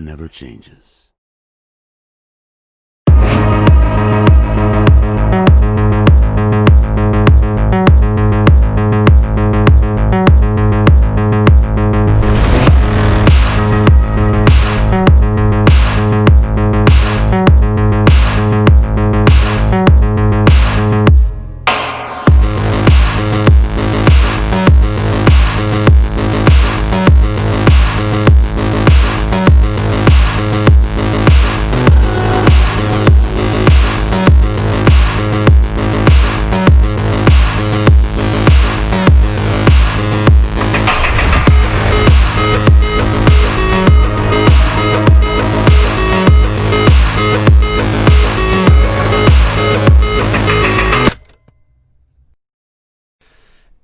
never changes.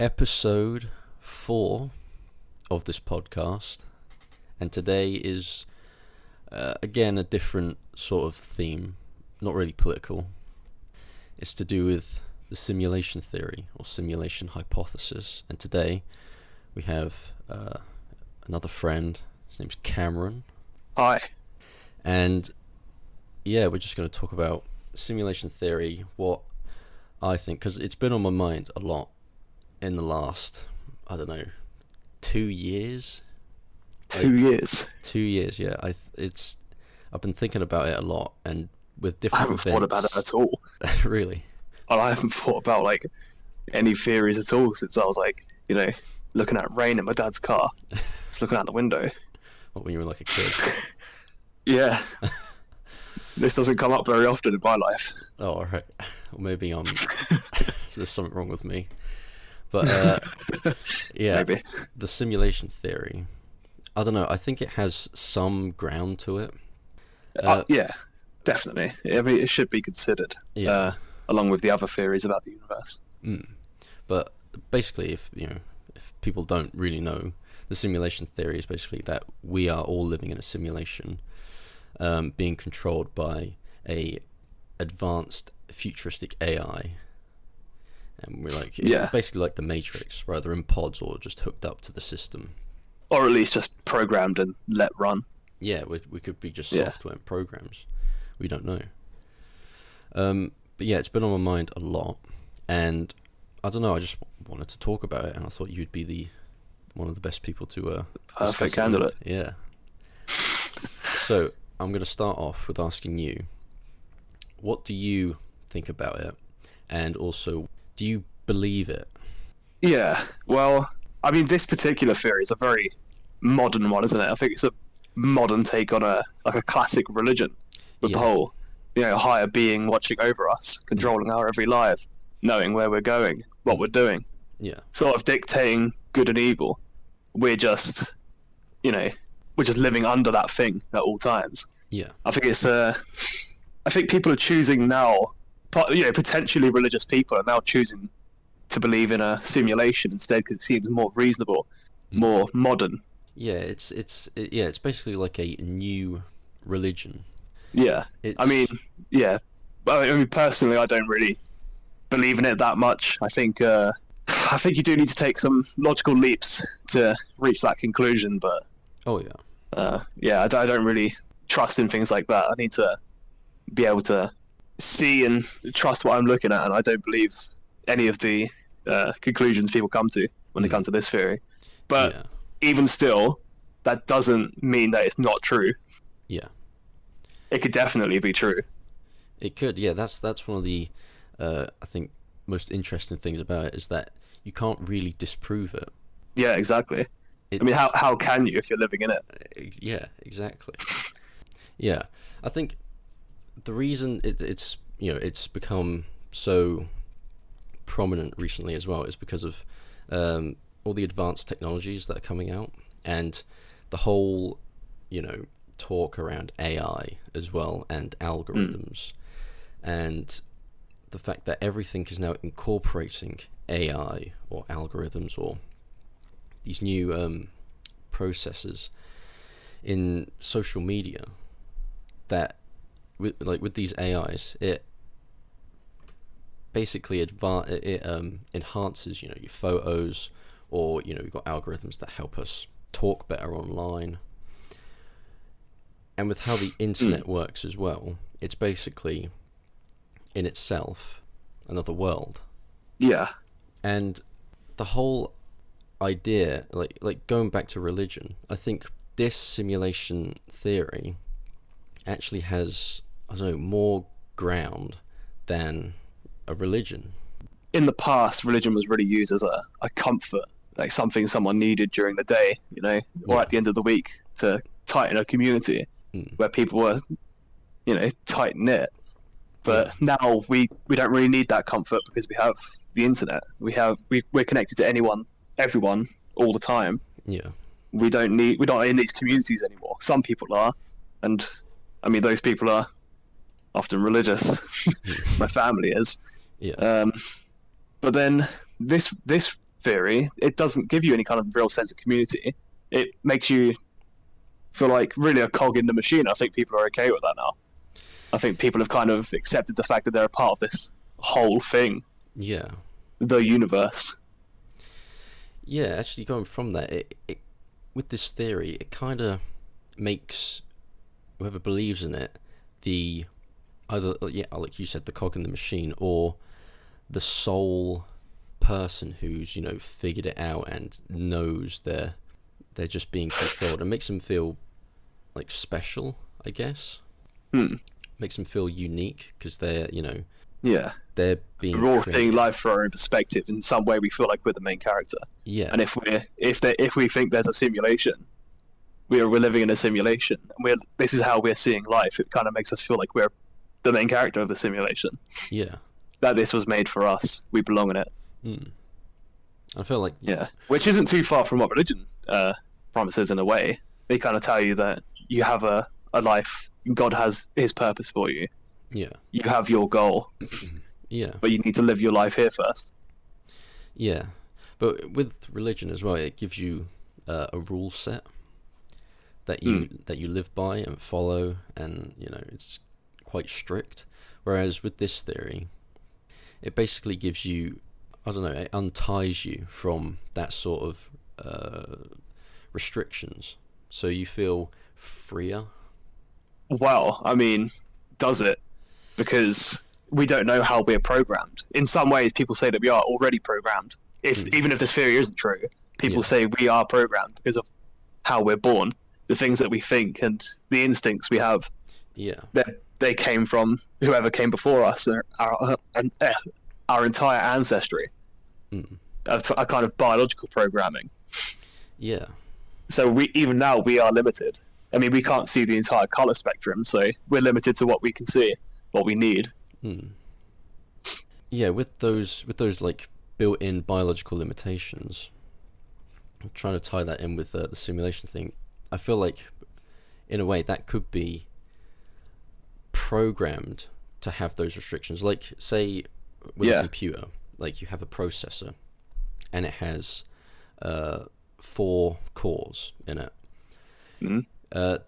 Episode 4 of this podcast, and today is again a different sort of theme, not really political. It's to do with the simulation theory or simulation hypothesis, and today we have another friend. His name's Cameron. Hi. And yeah, we're just going to talk about simulation theory, what I think, because it's been on my mind a lot in the last, I don't know, 2 years. 2 years. 2 years, yeah. I've been thinking about it a lot, and with I different haven't events. thought about it at all. Really? I haven't thought about like any theories at all since I was like, looking at rain in my dad's car, just looking out the window. What, when you were like a kid? Yeah. This doesn't come up very often in my life. Oh, alright. Or maybe there's something wrong with me. But yeah, Maybe. The simulation theory, I don't know, I think it has some ground to it. Yeah, definitely. I mean, it should be considered, along with the other theories about the universe. But basically, if people don't really know, the simulation theory is basically that we are all living in a simulation, being controlled by a advanced futuristic AI. And we're like, it's basically like the Matrix, where they're in pods or just hooked up to the system. Or at least just programmed and let run. Yeah, we could be just software and programs. We don't know. But yeah, it's been on my mind a lot. And I don't know, I just wanted to talk about it. And I thought you'd be one of the best people to perfect candidate. Yeah. So I'm going to start off with asking you, what do you think about it? And also, do you believe it? Yeah, well, I mean, this particular theory is a very modern one, isn't it? I think it's a modern take on a classic religion, with the whole, higher being watching over us, controlling our every life, knowing where we're going, what we're doing, sort of dictating good and evil. We're just, we're just living under that thing at all times. Yeah, I think it's I think people are choosing now. Potentially religious people are now choosing to believe in a simulation instead because it seems more reasonable, more modern. Yeah, it's basically like a new religion. Yeah, I mean, personally, I don't really believe in it that much. I think you do need to take some logical leaps to reach that conclusion, but I don't really trust in things like that. I need to be able to see and trust what I'm looking at, and I don't believe any of the conclusions people come to when they come to this theory. But even still, that doesn't mean that it's not true. Yeah, it could definitely be true. It could. Yeah, that's one of the I think most interesting things about it is that you can't really disprove it. Yeah, exactly. I mean, how can you if you're living in it? Yeah, exactly. Yeah, I think the reason it's become so prominent recently as well is because of all the advanced technologies that are coming out, and the whole talk around AI as well, and algorithms, and the fact that everything is now incorporating AI or algorithms or these new processes in social media, that with these AIs, it basically enhances your photos, or you've got algorithms that help us talk better online, And with how the internet works as well, it's basically in itself another world. Yeah. And the whole idea, like going back to religion, I think this simulation theory actually has, I don't know, more ground than a religion. In the past, religion was really used as a comfort, like something someone needed during the day, you know, or at the end of the week to tighten a community where people were, you know, tight knit. But now we don't really need that comfort because we have the internet. We're connected to everyone all the time. Yeah. We're not in these communities anymore. Some people are, and I mean those people are often religious. My family is. Yeah. But then this theory, it doesn't give you any kind of real sense of community. It makes you feel like really a cog in the machine. I think people are okay with that now. I think people have kind of accepted the fact that they're a part of this whole thing. Yeah. The universe. Yeah, actually going from that, it with this theory, it kind of makes whoever believes in it either, like you said, the cog in the machine, or the sole person who's, you know, figured it out and knows they're just being controlled. It makes them feel like special, I guess. Makes them feel unique because they're, you know, they're being. We're all seeing life from our own perspective. In some way, we feel like we're the main character. Yeah. And if we think there's a simulation, we're living in a simulation, and this is how we're seeing life. It kind of makes us feel like we're the main character of the simulation. Yeah. That this was made for us. We belong in it. I feel like which isn't too far from what religion promises in a way. They kind of tell you that you have a life. God has his purpose for you. Yeah. You have your goal. Yeah. But you need to live your life here first. Yeah. But with religion as well, it gives you a rule set that you live by and follow, and, you know, it's quite strict. Whereas with this theory, it basically gives you, I don't know, it unties you from that sort of restrictions. So you feel freer. Well, I mean, does it? Because we don't know how we're programmed. In some ways, people say that we are already programmed. Even if this theory isn't true, people say we are programmed because of how we're born, the things that we think and the instincts we have. Yeah. They came from whoever came before us, our entire ancestry. A kind of biological programming. Yeah. So even now we are limited. I mean, we can't see the entire color spectrum, so we're limited to what we can see, what we need. Yeah, with those like built-in biological limitations, I'm trying to tie that in with the simulation thing. I feel like, in a way, that could be programmed to have those restrictions. Like, say, with a computer, like you have a processor, and it has 4 cores in it.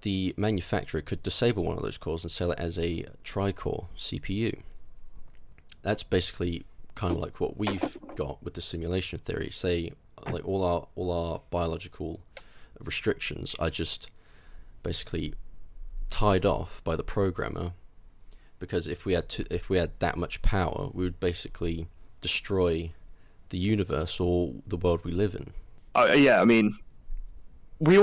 The manufacturer could disable one of those cores and sell it as a tri-core CPU. That's basically kind of like what we've got with the simulation theory. Say, like all our biological restrictions are just basically tied off by the programmer, because if we had that much power, we would basically destroy the universe or the world we live in. I mean, we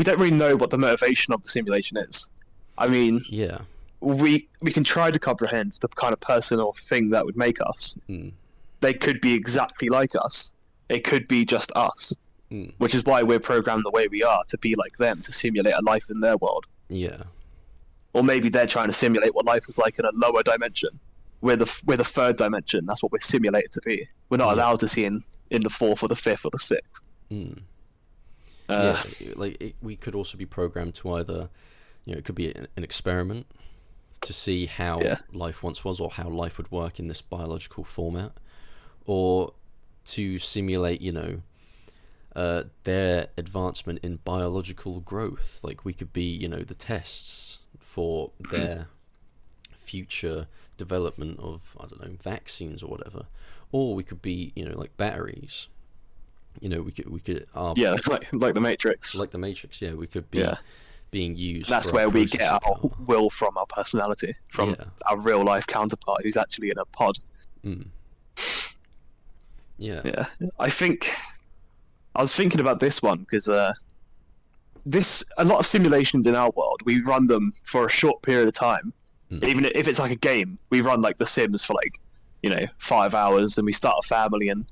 don't really know what the motivation of the simulation is. I mean, we can try to comprehend the kind of person or thing that would make us. They could be exactly like us. It could be just us, which is why we're programmed the way we are, to be like them, to simulate a life in their world. Yeah. Or maybe they're trying to simulate what life was like in a lower dimension. We're the 3rd dimension. That's what we're simulated to be. We're not allowed to see in the 4th or the 5th or the 6th. We could also be programmed to either, you know, it could be an experiment to see how life once was, or how life would work in this biological format, or to simulate, you know, their advancement in biological growth. Like, we could be, you know, the tests for their future development of, I don't know, vaccines or whatever. Or we could be, you know, like batteries. You know, we could like the Matrix. Like the Matrix, yeah. We could be being used. That's where we get our will from, our personality, from our real life counterpart who's actually in a pod. Yeah. I was thinking about this one because a lot of simulations in our world, we run them for a short period of time. Even if it's like a game, we run like The Sims for 5 hours, and we start a family, and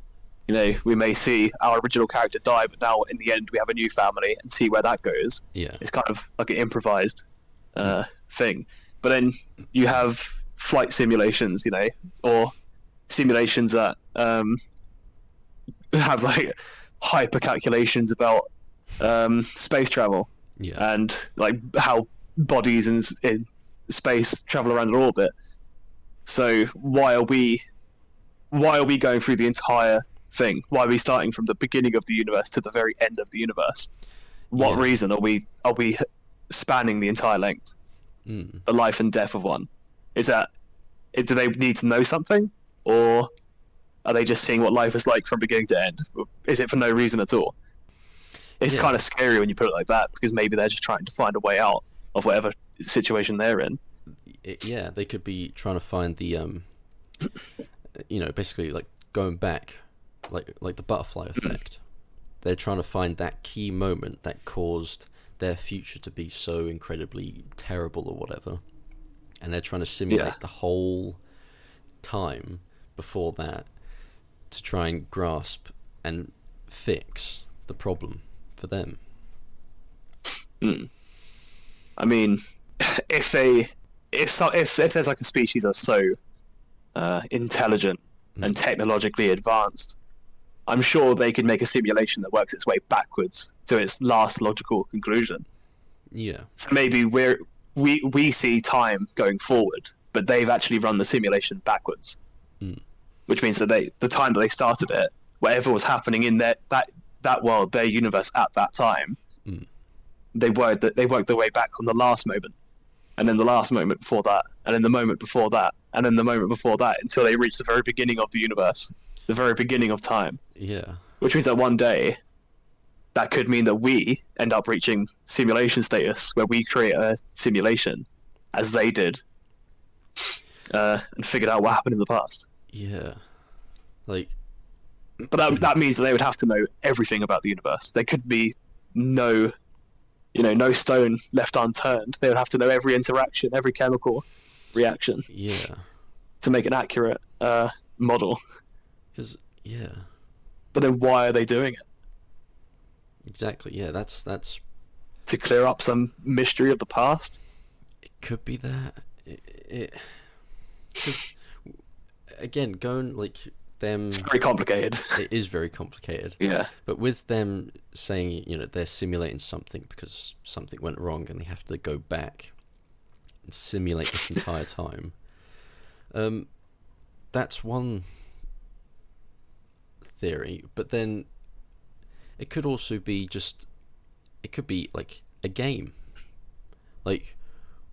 we may see our original character die, but now in the end we have a new family, and see where that goes. It's kind of like an improvised thing. But then you have flight simulations, or simulations that have like hyper calculations about space travel, and like how bodies in space travel around an orbit. So why are we going through the entire thing? Why are we starting from the beginning of the universe to the very end of the universe? What reason are we spanning the entire length? The life and death of one. Do they need to know something, or are they just seeing what life is like from beginning to end? Is it for no reason at all? It's kind of scary when you put it like that, because maybe they're just trying to find a way out of whatever situation they're in. They could be trying to find the basically like going back, like the butterfly effect. They're trying to find that key moment that caused their future to be so incredibly terrible or whatever, and they're trying to simulate the whole time before that to try and grasp and fix the problem for them. I mean, if there's like a species that's so intelligent and technologically advanced, I'm sure they could make a simulation that works its way backwards to its last logical conclusion. So maybe we see time going forward, but they've actually run the simulation backwards, which means that the time that they started it, whatever was happening in that world, their universe at that time, they worked their way back on the last moment, and then the last moment before that, and then the moment before that, and then the moment before that, until they reach the very beginning of the universe, the very beginning of time. Which means that one day, that could mean that we end up reaching simulation status, where we create a simulation, as they did, and figured out what happened in the past. But that means that they would have to know everything about the universe. There could be no stone left unturned. They would have to know every interaction, every chemical reaction, to make an accurate model. But then why are they doing it? Exactly. That's to clear up some mystery of the past. It could be that. Again, going like them. It's very complicated. It is very complicated. But with them saying, they're simulating something because something went wrong, and they have to go back and simulate this entire time. That's one theory, but then it could also be it could be like a game. Like,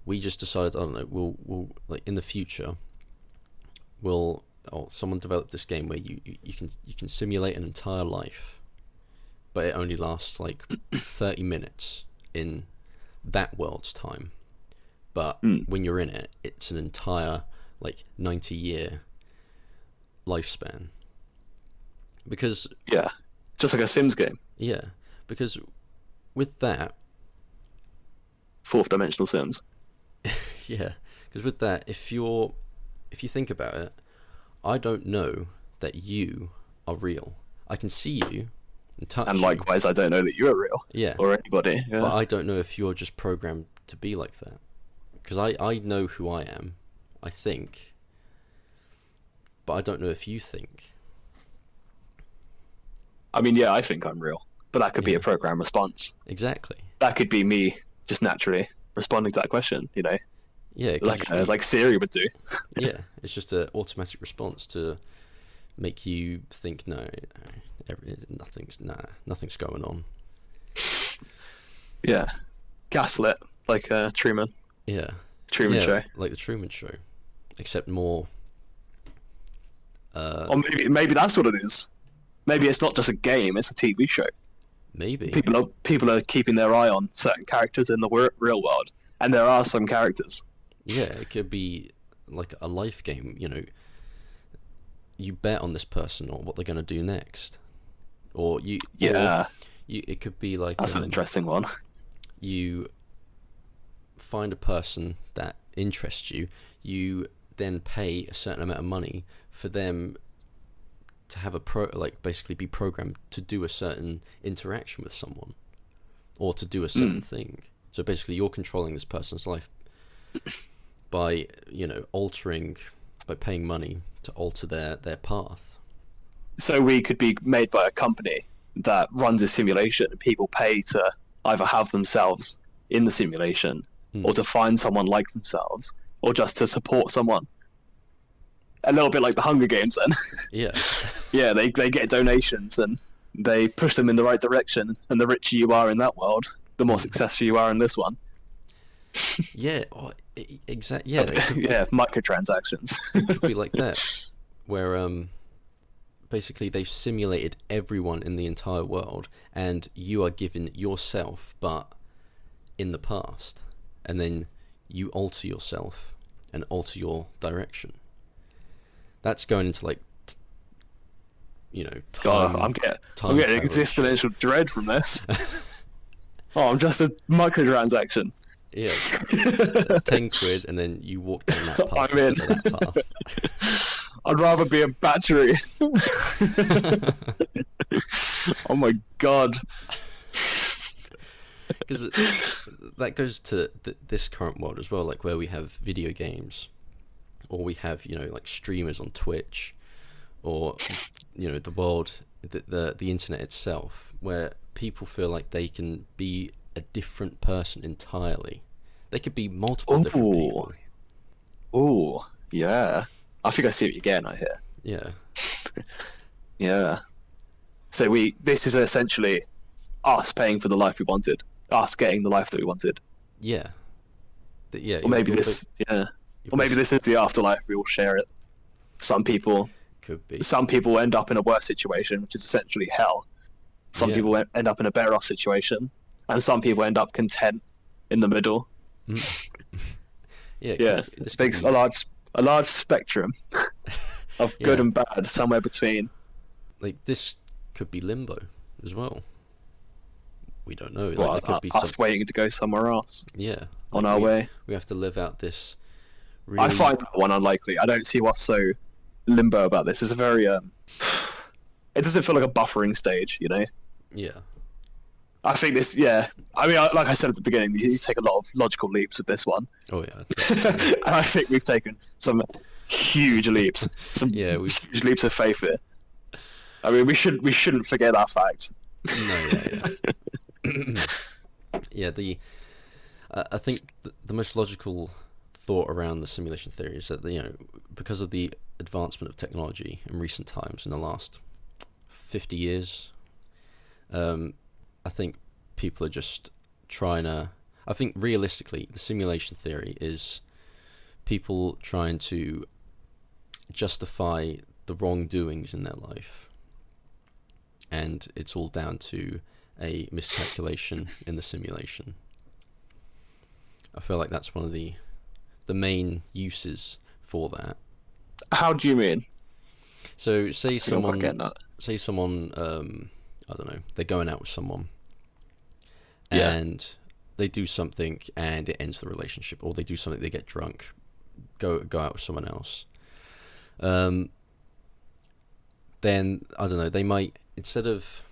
we just decided, I don't know, we'll like in the future, someone developed this game where you can simulate an entire life, but it only lasts like 30 minutes in that world's time. But when you're in it, it's an entire like 90-year lifespan. Because just like a Sims game. Because with that, fourth dimensional Sims. Because with that, if you think about it, I don't know that you are real. I can see you and touch and likewise, you. I don't know that you are real. Or anybody. But I don't know if you're just programmed to be like that. Because I know who I am, I think, but I don't know if you think. I mean, I think I'm real, but that could be a program response. Exactly. That could be me just naturally responding to that question, like Siri would do. It's just an automatic response to make you think, no, nothing's going on. Gaslit, like Truman. Truman Show. Like the Truman Show, except more. Or maybe that's what it is. Maybe it's not just a game; it's a TV show. Maybe People are keeping their eye on certain characters in the real world, and there are some characters. Yeah, it could be like a life game. You bet on this person or what they're going to do next, or you. Yeah. It could be like that's an interesting one. You find a person that interests you. You then pay a certain amount of money for them to have basically be programmed to do a certain interaction with someone, or to do a certain thing. So basically, you're controlling this person's life by by paying money to alter their path. So we could be made by a company that runs a simulation, and people pay to either have themselves in the simulation, or to find someone like themselves, or just to support someone. A little bit like the Hunger Games, then. Yeah. Yeah, they get donations, and they push them in the right direction, and the richer you are in that world, the more successful you are in this one. Yeah, exactly. Yeah, yeah, microtransactions. It could be like that, where basically they've simulated everyone in the entire world, and you are given yourself, but in the past, and then you alter yourself and alter your direction. That's going into like, time. I'm getting existential dread from this. I'm just a microtransaction. Yeah, 10 quid, and then you walk down that path. I'm in. That path. I'd rather be a battery. Oh my god. Because that goes to this current world as well, like where we have video games, or we have like streamers on Twitch, or the world, the internet itself, where people feel like they can be a different person entirely. They could be multiple different people. Oh, yeah. I think I see what you're getting at here. Yeah. Yeah. So this is essentially us paying for the life we wanted, us getting the life that we wanted. Yeah. Yeah. Or maybe this is the afterlife. We all share it. Some people could be. Some people end up in a worse situation, which is essentially hell. Some people end up in a better off situation, and some people end up content in the middle. Yeah. It makes a large spectrum of good and bad, somewhere between. Like this could be limbo as well. We don't know. Well, it could be us waiting to go somewhere else. Yeah. On our way. We have to live out this. Really... I find that one unlikely. I don't see what's so limbo about this. It's a very it doesn't feel like a buffering stage, Yeah. I think this, I mean, like I said at the beginning, you take a lot of logical leaps with this one. Oh, yeah. And I think we've taken some huge leaps. Huge leaps of faith here. I mean, we shouldn't forget that fact. No, yeah. I think the most logical thought around the simulation theory is that, because of the advancement of technology in recent times, in the last 50 years, I think people are just trying to... I think realistically, the simulation theory is people trying to justify the wrongdoings in their life. And it's all down to a miscalculation in the simulation. I feel like that's one of the main uses for that. How do you mean? So say someone, I don't know, they're going out with someone, and they do something and it ends the relationship, or they do something, they get drunk, go out with someone else. Then I don't know, they might, instead of,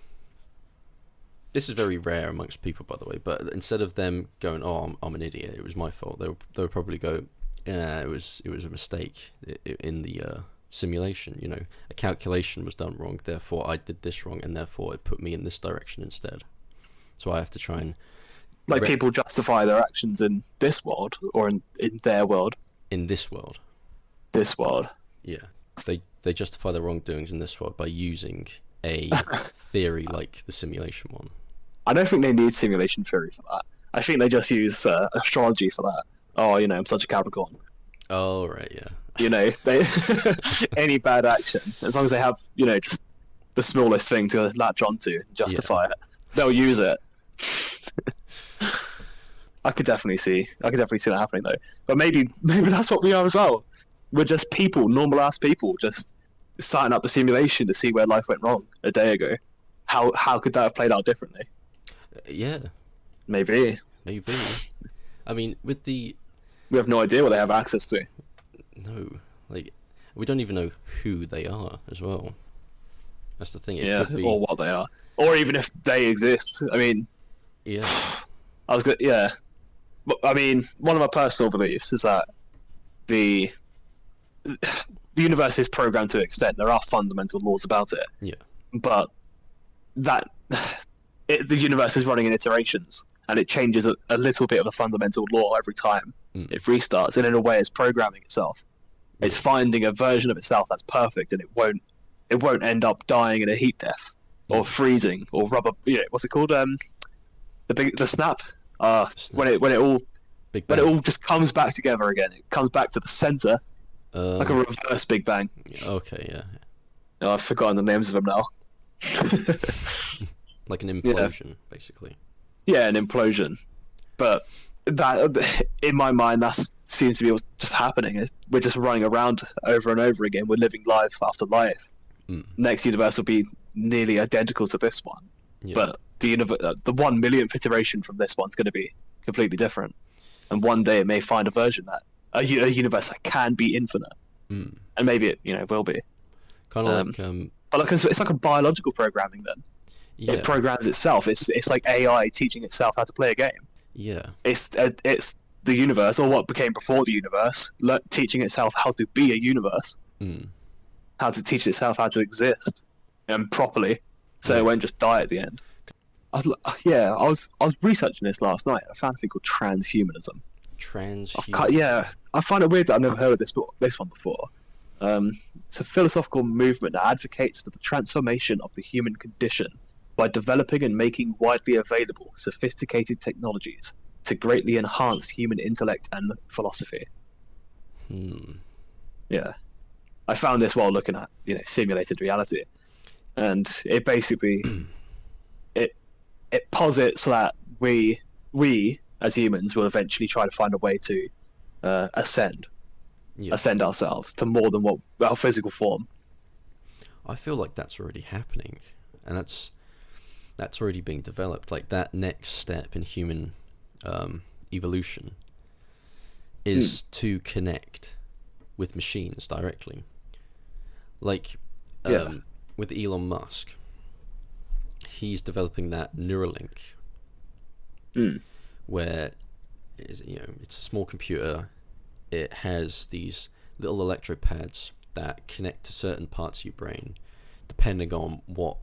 this is very rare amongst people, by the way, but instead of them going, "Oh, I'm an idiot, it was my fault," they would probably go, "Yeah, it was a mistake in the simulation. A calculation was done wrong, therefore I did this wrong, and therefore it put me in this direction instead. So I have to try and..." Like people justify their actions in this world, or in their world? In this world. This world. Yeah. They justify their wrongdoings in this world by using a theory like the simulation one. I don't think they need simulation theory for that. I think they just use astrology for that. Oh, I'm such a Capricorn. Oh, right, yeah. They any bad action, as long as they have, just the smallest thing to latch onto and justify it. they'll use it. I could definitely see that happening though. But maybe that's what we are as well. We're just people, normal ass people, just starting up the simulation to see where life went wrong a day ago. How could that have played out differently? Yeah. Maybe. I mean, we have no idea what they have access to. No, like we don't even know who they are as well. That's the thing. It could be... or what they are, or even if they exist. I mean, yeah. I mean, one of my personal beliefs is that the universe is programmed to an extent. There are fundamental laws about it. Yeah. But the universe is running in iterations, and it changes a little bit of the fundamental law every time it restarts. And in a way, it's programming itself. Yeah. It's finding a version of itself that's perfect, and it won't end up dying in a heat death or freezing or rubber. What's it called? The snap. When it all just comes back together again. It comes back to the center, like a reverse Big Bang. Okay, yeah. Oh, I've forgotten the names of them now. Like an implosion, basically. Yeah, an implosion. But that, in my mind, that seems to be what's just happening. We're just running around over and over again. We're living life after life. Next universe will be nearly identical to this one, but the 1 millionth iteration from this one's going to be completely different. And one day it may find a version that a universe that can be infinite, and maybe it will be. Kind of like, but like it's like a biological programming. Then it programs itself. It's like AI teaching itself how to play a game. Yeah, it's the universe, or what became before the universe, teaching itself how to be a universe, how to teach itself how to exist properly, so it won't just die at the end. I was researching this last night. I found a thing called transhumanism. I find it weird that I've never heard of this one before. It's a philosophical movement that advocates for the transformation of the human condition by developing and making widely available sophisticated technologies to greatly enhance human intellect and philosophy. Yeah, I found this while looking at simulated reality, and it basically it posits that we as humans will eventually try to find a way to ascend ourselves to more than what our physical form. I feel like that's already happening, and that's already being developed. Like that next step in human evolution is to connect with machines directly. Like with Elon Musk, he's developing that Neuralink, where it's a small computer. It has these little electropads that connect to certain parts of your brain, depending on what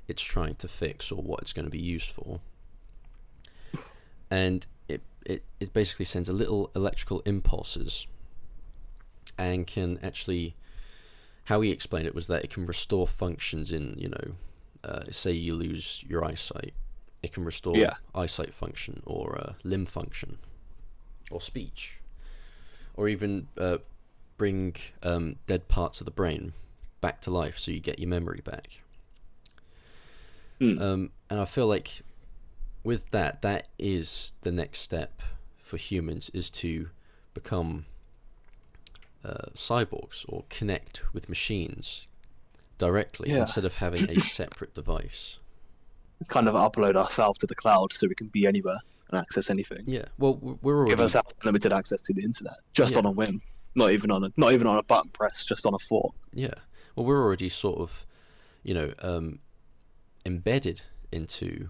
it's trying to fix or what it's going to be used for. And it basically sends a little electrical impulses, and can actually, how he explained it was that it can restore functions in, say you lose your eyesight, it can restore eyesight function or limb function or speech, or even bring dead parts of the brain back to life so you get your memory back. And I feel like with that is the next step for humans, is to become cyborgs or connect with machines directly instead of having a separate device. Kind of upload ourselves to the cloud so we can be anywhere and access anything. Yeah, well, we're already... give ourselves limited access to the internet, just on a whim, not even on a button press, just on a thought. Yeah, well, we're already sort of, embedded into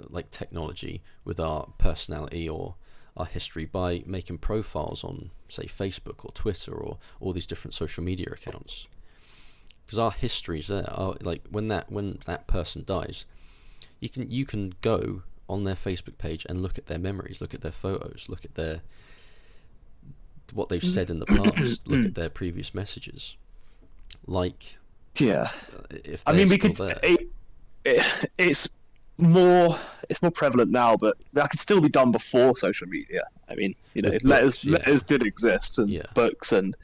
like technology with our personality or our history by making profiles on, say, Facebook or Twitter or all these different social media accounts. Because our history's there. Like when that person dies, you can go on their Facebook page and look at their memories, look at their photos, look at what they've said in the past, look at their previous messages. Like, if I mean, we could. It's more prevalent now, but that could still be done before social media. I mean, letters did exist, and books, and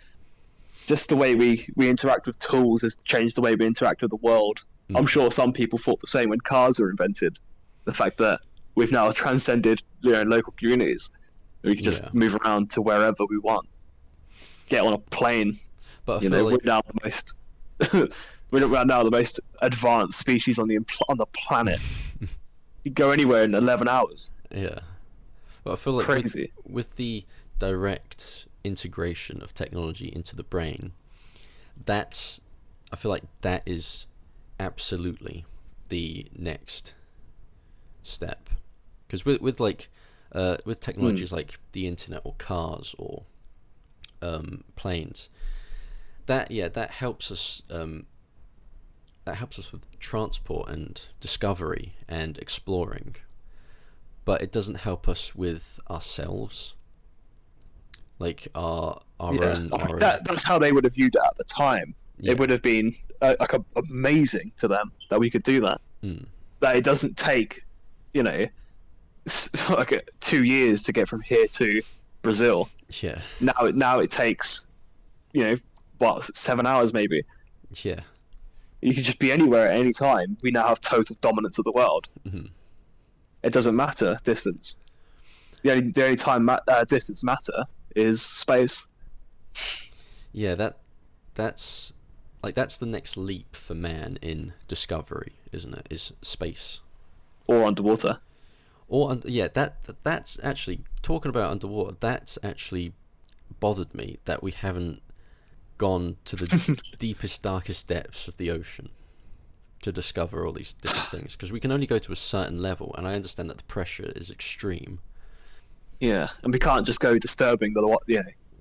just the way we interact with tools has changed the way we interact with the world. I'm sure some people thought the same when cars were invented. The fact that we've now transcended local communities. We can just move around to wherever we want. Get on a plane. But I feel like... we're now the most we're now the most advanced species on the planet. You go anywhere in 11 hours. Yeah. But I feel like crazy. With the direct integration of technology into the brain, I feel like that is absolutely the next step. Because with technologies like the internet or cars or planes, that helps us. That helps us with transport and discovery and exploring, but it doesn't help us with ourselves. Like our own. That's how they would have viewed it at the time. Yeah. It would have been amazing to them that we could do that. That it doesn't take, 2 years to get from here to Brazil. Yeah. Now it takes, 7 hours maybe. Yeah. You can just be anywhere at any time. We now have total dominance of the world. Mm-hmm. It doesn't matter distance. The only time distance matter is space. Yeah, that's the next leap for man in discovery, isn't it? Is space or underwater. That's actually, talking about underwater. That's actually bothered me that we haven't gone to the deepest, darkest depths of the ocean to discover all these different things, because we can only go to a certain level, and I understand that the pressure is extreme. Yeah, and we can't just go disturbing the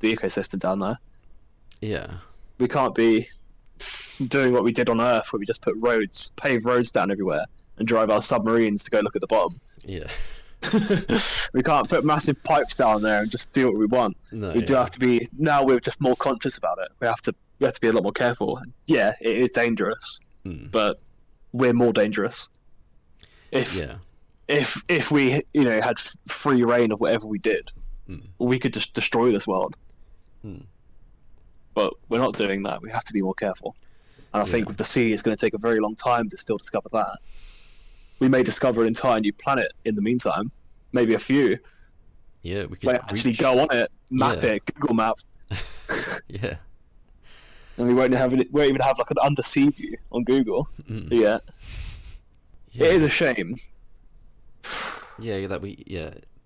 ecosystem down there. Yeah, we can't be doing what we did on Earth, where we just put paved roads down everywhere, and drive our submarines to go look at the bottom. Yeah. We can't put massive pipes down there and just do what we want. No, we do have to be. Now we're just more conscious about it. We have to be a lot more careful. Yeah, it is dangerous, but we're more dangerous. If we had free reign of whatever we did, we could just destroy this world. But we're not doing that. We have to be more careful. And I think with the sea, it's going to take a very long time to still discover that. We may discover an entire new planet in the meantime, maybe a few. Yeah, we could actually go on it, map it, Google Map. Yeah. And we won't even have like an undersea view on Google yet. Yeah. It is a shame.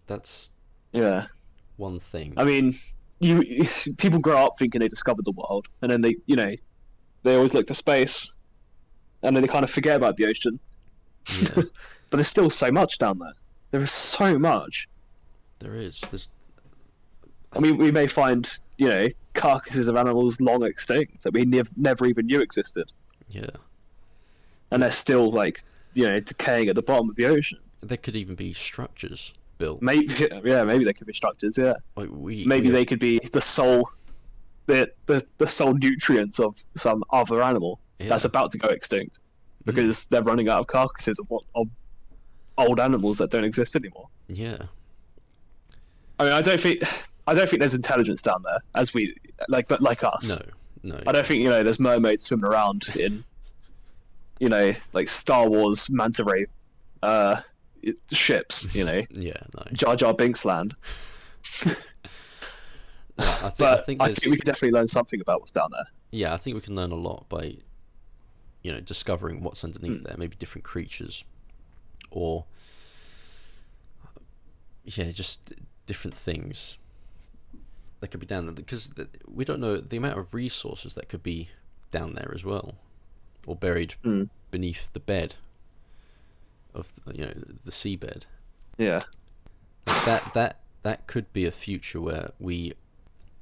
That's one thing. I mean, people grow up thinking they discovered the world, and then they always look to space, and then they kind of forget about the ocean. Yeah. But there's still so much down there. There is so much. There is. I mean, we may find, carcasses of animals long extinct that we never even knew existed. Yeah. And they're still, decaying at the bottom of the ocean. There could even be structures built. Maybe there could be structures, yeah. They could be the sole nutrients of some other animal that's about to go extinct. Because they're running out of carcasses of old animals that don't exist anymore. Yeah. I mean, I don't think there's intelligence down there as we like us. No. I don't think there's mermaids swimming around in like Star Wars manta ray ships. Yeah, no. Jar Jar Binks land. I think we could definitely learn something about what's down there. Yeah, I think we can learn a lot by discovering what's underneath there, maybe different creatures, or just different things that could be down there, because we don't know the amount of resources that could be down there as well, or buried beneath the bed of the seabed. Yeah, that could be a future where we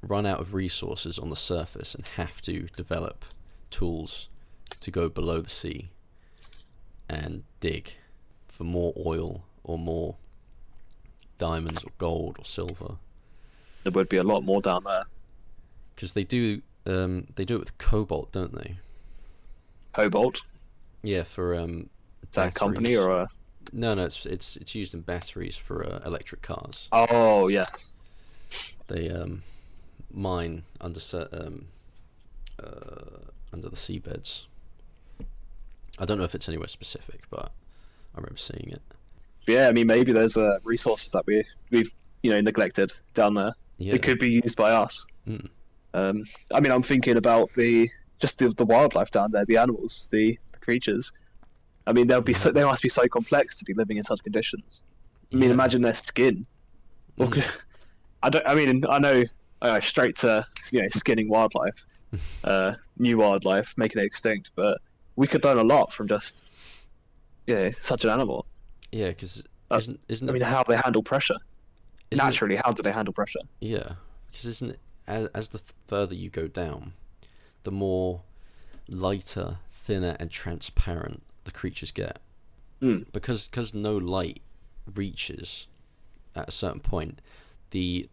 run out of resources on the surface and have to develop tools to go below the sea and dig for more oil or more diamonds or gold or silver. There would be a lot more down there. Because they do it with cobalt, don't they? Cobalt? Yeah, for is that a company or a? No, it's used in batteries for electric cars. Oh yes. They mine under the seabeds. I don't know if it's anywhere specific, but I remember seeing it. yeah, I mean, maybe there's resources that we've neglected down there. Yeah. It could be used by us. Mm. I mean, I'm thinking about the wildlife down there, the animals, the creatures. I mean, they must be so complex to be living in such conditions. I mean, imagine their skin. I know straight to skinning wildlife, new wildlife, making it extinct, but we could learn a lot from just such an animal. Yeah, because isn't I mean, how they handle pressure. Naturally, how do they handle pressure? Yeah, because isn't it, as the further you go down, the more lighter, thinner, and transparent the creatures get. Because no light reaches at a certain point, the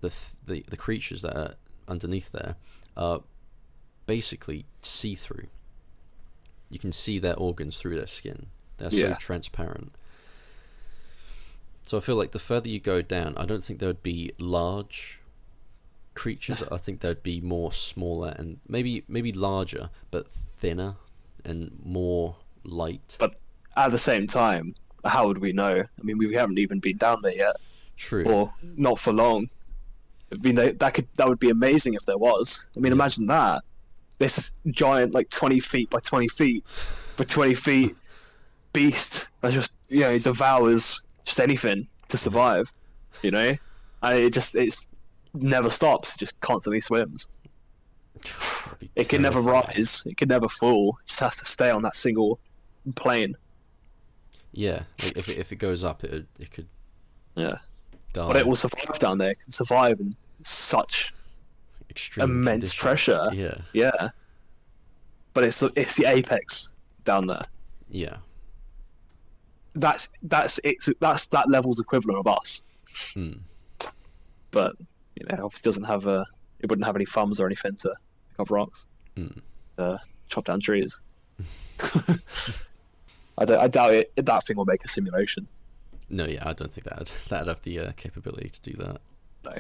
creatures that are underneath there are basically see-through. You can see their organs through their skin. They're so transparent. So I feel like the further you go down, I don't think there would be large creatures. I think there'd be more smaller and maybe larger, but thinner and more light. But at the same time, how would we know? I mean, we haven't even been down there yet. True. Or not for long. I mean, that would be amazing if there was. I mean, imagine that. This giant, like 20 feet by 20 feet by 20 feet beast that just devours just anything to survive. And it's never stops. It just constantly swims. It can never rise. It can never fall. It just has to stay on that single plane. Yeah, like if it goes up, it could. Yeah. Die. But it will survive down there. It can survive in such extreme immense conditions. Pressure. Yeah. Yeah. But it's the apex down there. Yeah. That's that level's equivalent of us. But obviously doesn't have it wouldn't have any thumbs or anything to pick up rocks. Chop down trees. I doubt that thing will make a simulation. No, yeah, I don't think that'd have the capability to do that. No.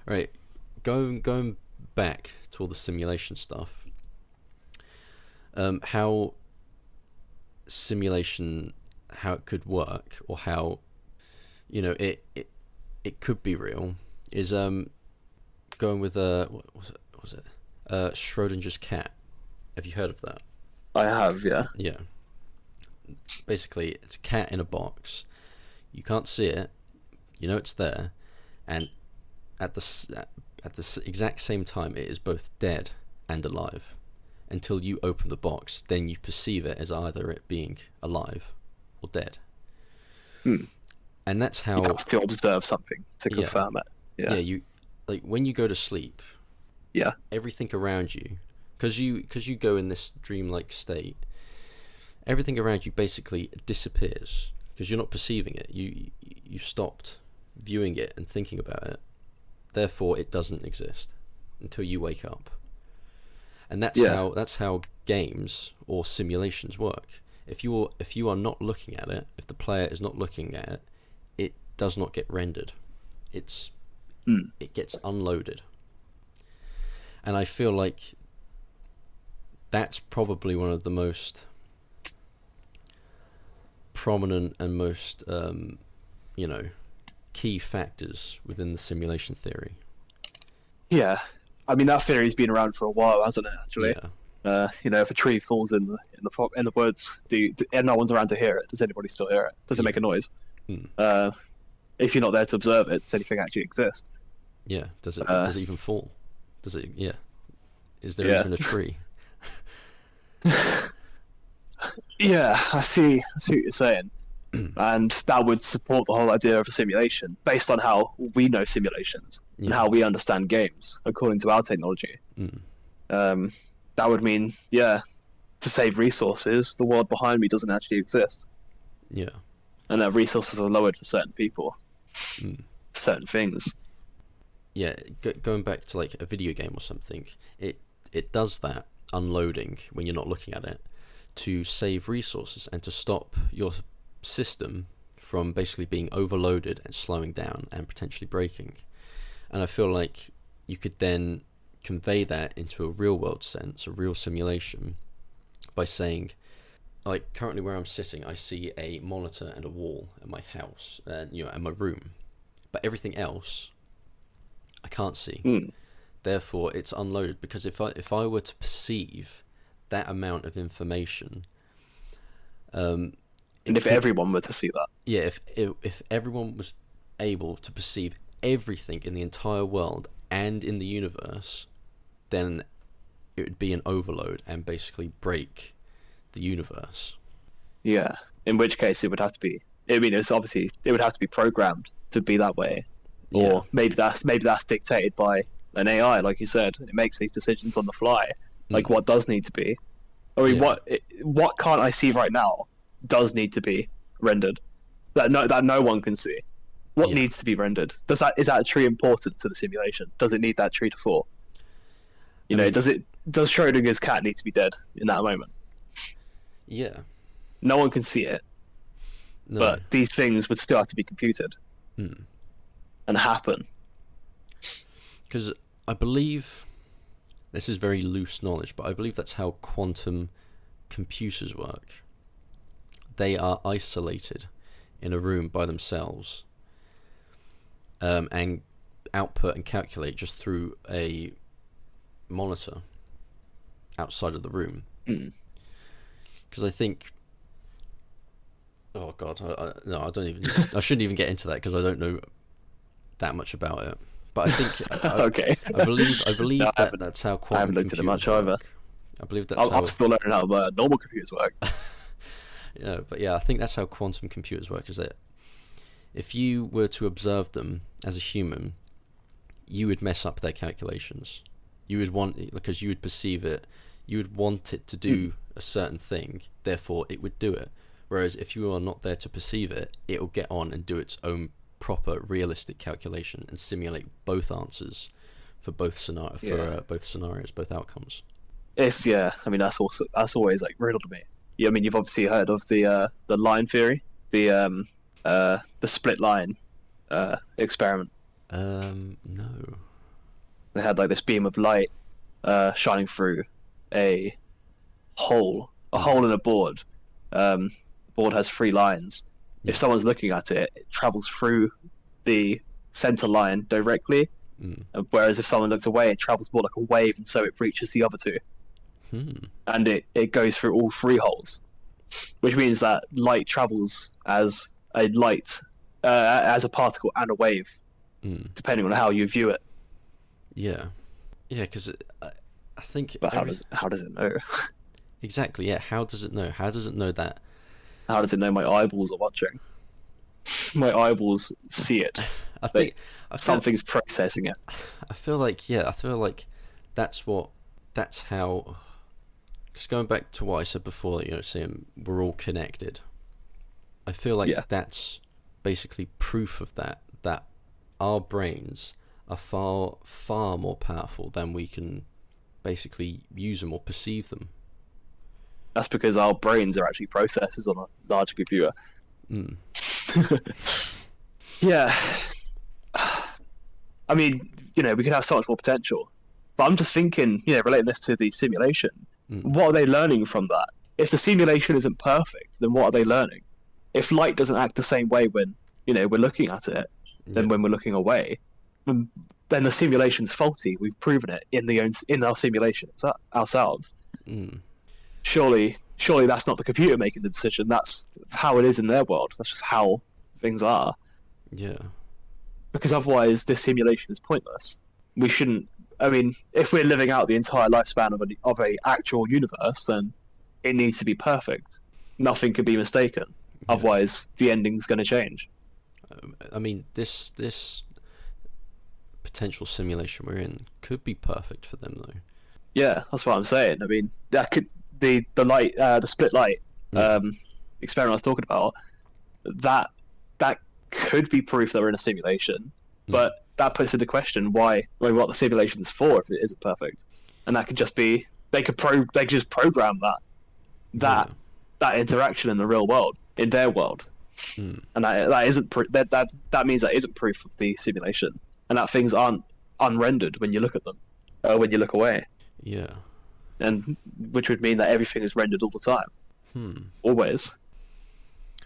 Right, going back to all the simulation stuff. How simulation, how it could work, or how it could be real, is going with what was it? Schrodinger's cat. Have you heard of that? I have, yeah. Yeah. Basically, it's a cat in a box. You can't see it. It's there, and at the exact same time, it is both dead and alive. Until you open the box, then you perceive it as either it being alive or dead. And that's how you have to observe something to confirm it. Yeah, you like when you go to sleep. Yeah. Everything around you, because you go in this dreamlike state, everything around you basically disappears because you're not perceiving it. You've stopped viewing it and thinking about it. Therefore, it doesn't exist until you wake up. And that's how games or simulations work. If you are not looking at it, if the player is not looking at it, it does not get rendered. It gets unloaded. And I feel like that's probably one of the most prominent and most key factors within the simulation theory. Yeah. I mean, that theory's been around for a while, hasn't it? Actually, if a tree falls in the woods, and no one's around to hear it, does anybody still hear it? Does it make a noise? If you're not there to observe it, does anything actually exist? Yeah. Does it even fall? Does it? Yeah. Is there even a tree? Yeah, I see what you're saying. And that would support the whole idea of a simulation based on how we know simulations and how we understand games according to our technology. That would mean, to save resources, the world behind me doesn't actually exist. Yeah. And that resources are lowered for certain people, certain things. Yeah, going back to like a video game or something, it does that unloading when you're not looking at it to save resources and to stop your system from basically being overloaded and slowing down and potentially breaking. And I feel like you could then convey that into a real world sense, a real simulation, by saying like currently where I'm sitting, I see a monitor and a wall in my house, and in my room, but everything else I can't see. Therefore, it's unloaded, because if I were to perceive that amount of information, and if everyone were to see that, if everyone was able to perceive everything in the entire world and in the universe, then it would be an overload and basically break the universe. Yeah. In which case, it would have to be. I mean, it's obviously it would have to be programmed to be that way, or maybe that's dictated by an AI, like you said. It makes these decisions on the fly, like what does need to be. I mean, what can't I see right now does need to be rendered, that no one can see. What needs to be rendered? Is that tree important to the simulation? Does it need that tree to fall? Does Schrodinger's cat need to be dead in that moment? Yeah. No one can see it, but these things would still have to be computed and happen. Because I believe, this is very loose knowledge, but I believe that's how quantum computers work. They are isolated in a room by themselves, and output and calculate just through a monitor outside of the room. Because I think, oh god, I don't even. I shouldn't even get into that because I don't know that much about it. But I think okay. I believe that's how quantum. I haven't looked at it much either. I believe that's. I'm still learning how normal computers work. I think that's how quantum computers work. Is that if you were to observe them as a human, you would mess up their calculations. You would want, because you would perceive it. You would want it to do a certain thing, therefore it would do it. Whereas if you are not there to perceive it, it will get on and do its own proper, realistic calculation and simulate both answers for both scenarios, both outcomes. I mean, that's always like riddled to me. Yeah, I mean, you've obviously heard of the line theory, the split line experiment. No. They had like this beam of light shining through a hole in a board. The board has 3 lines. If someone's looking at it, it travels through the center line directly, whereas if someone looked away, it travels more like a wave, and so it reaches the other 2. And it goes through all 3 holes, which means that light travels as a particle and a wave, depending on how you view it. Yeah, because I think. But how does it know? Exactly. Yeah. How does it know? How does it know that? How does it know my eyeballs are watching? My eyeballs see it. I think something's processing it. I feel like that's how. Just going back to what I said before, saying we're all connected. I feel like that's basically proof of that our brains are far, far more powerful than we can basically use them or perceive them. That's because our brains are actually processors on a larger computer. Yeah. I mean, we could have so much more potential. But I'm just thinking, relating this to the simulation, what are they learning from that? If the simulation isn't perfect, then what are they learning? If light doesn't act the same way when, we're looking at it, than when we're looking away, then the simulation's faulty. We've proven it in our simulation ourselves. Surely that's not the computer making the decision. That's how it is in their world. That's just how things are. Yeah. Because otherwise, this simulation is pointless. We shouldn't. I mean, if we're living out the entire lifespan of a actual universe, then it needs to be perfect. Nothing can be mistaken. Yeah. Otherwise, the ending's going to change. I mean, this potential simulation we're in could be perfect for them, though. Yeah, that's what I'm saying. I mean, that could the light, the split light experiment I was talking about. That could be proof that we're in a simulation, but that puts into question what the simulation's for if it isn't perfect. And that could just be they could just program that interaction in the real world, in their world. And that isn't that means that isn't proof of the simulation, and that things aren't unrendered when you look at them, when you look away. Yeah. And which would mean that everything is rendered all the time. Always.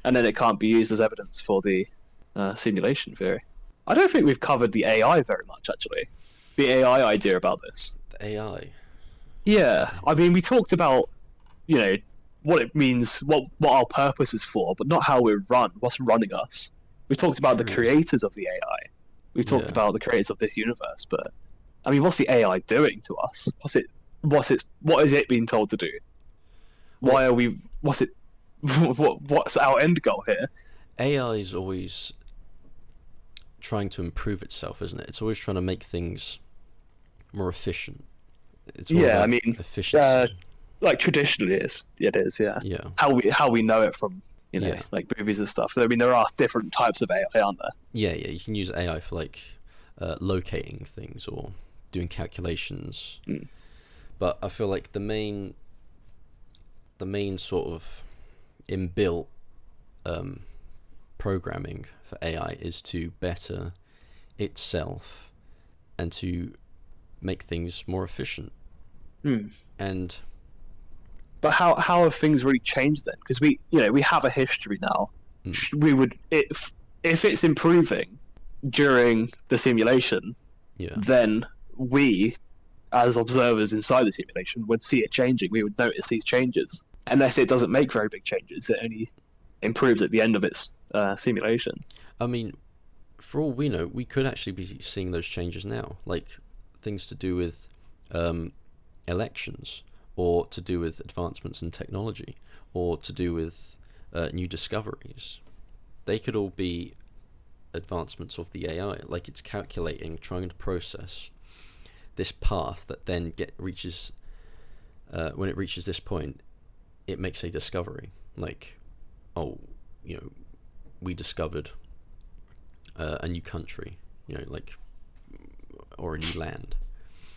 And then it can't be used as evidence for the simulation theory. I don't think we've covered the AI very much, actually. The AI idea about this. The AI? Yeah. I mean, we talked about, what it means, what our purpose is for, but not how we're run, what's running us. We talked about the creators of the AI. We've talked about the creators of this universe, but, I mean, what's the AI doing to us? What is it being told to do? Why are we... What's our end goal here? AI is always trying to improve itself, isn't it? It's always trying to make things more efficient. It's efficiency. Like traditionally, it is. Yeah. How we know it from like movies and stuff. So, I mean, there are different types of AI, aren't there? Yeah. You can use AI for like locating things or doing calculations. But I feel like the main sort of inbuilt programming for AI is to better itself and to make things more efficient. And but how have things really changed then? Because we have a history now. We would if it's improving during the simulation, then we as observers inside the simulation would see it changing. We would notice these changes. Unless it doesn't make very big changes, it only improves at the end of its simulation. I mean, for all we know, we could actually be seeing those changes now, like things to do with elections, or to do with advancements in technology, or to do with new discoveries. They could all be advancements of the AI, like it's calculating, trying to process this path that then reaches when it reaches this point, it makes a discovery, like, we discovered a new country, like, or a new land.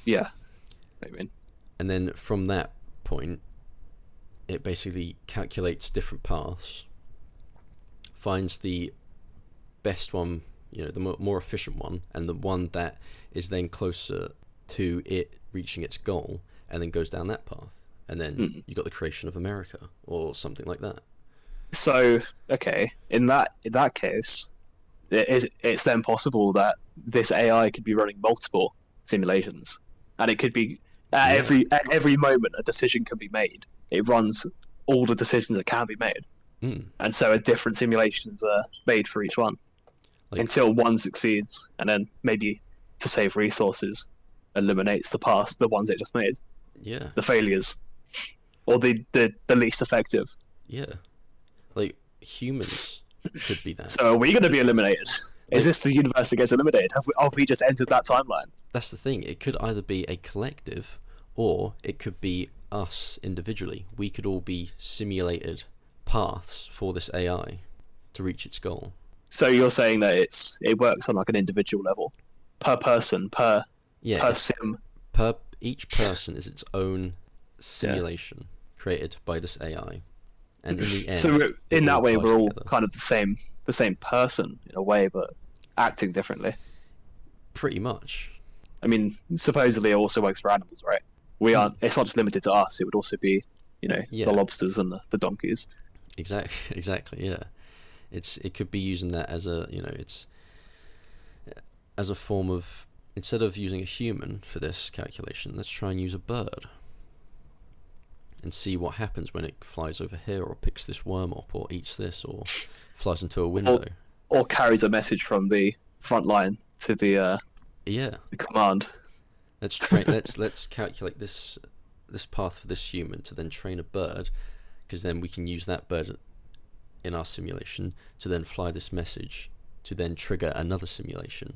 Yeah, I mean. And then from that point, it basically calculates different paths, finds the best one, the more efficient one, and the one that is then closer to it reaching its goal, and then goes down that path. And then you got the creation of America or something like that. So, okay, in that case, it's then possible that this AI could be running multiple simulations, and it could be at every moment a decision can be made. It runs all the decisions that can be made, and so a different simulations are made for each one, until one succeeds, and then maybe to save resources, eliminates the ones it just made. Yeah, the failures. Or the least effective. Yeah. Like, humans could be that. So are we going to be eliminated? Is this the universe that gets eliminated? Have we just entered that timeline? That's the thing. It could either be a collective, or it could be us individually. We could all be simulated paths for this AI to reach its goal. So you're saying that it works on like an individual level? Per person, per sim? Each person is its own simulation created by this AI, and in the end, so in that way, we're all kind of the same person in a way, but acting differently. Pretty much. I mean, supposedly it also works for animals, right? We aren't. It's not just limited to us. It would also be, the lobsters and the donkeys. Exactly. Yeah, it could be using that as a it's as a form of, instead of using a human for this calculation, let's try and use a bird and see what happens when it flies over here, or picks this worm up, or eats this, or flies into a window, or carries a message from the front line to the command. Let's calculate this path for this human to then train a bird, because then we can use that bird in our simulation to then fly this message to then trigger another simulation.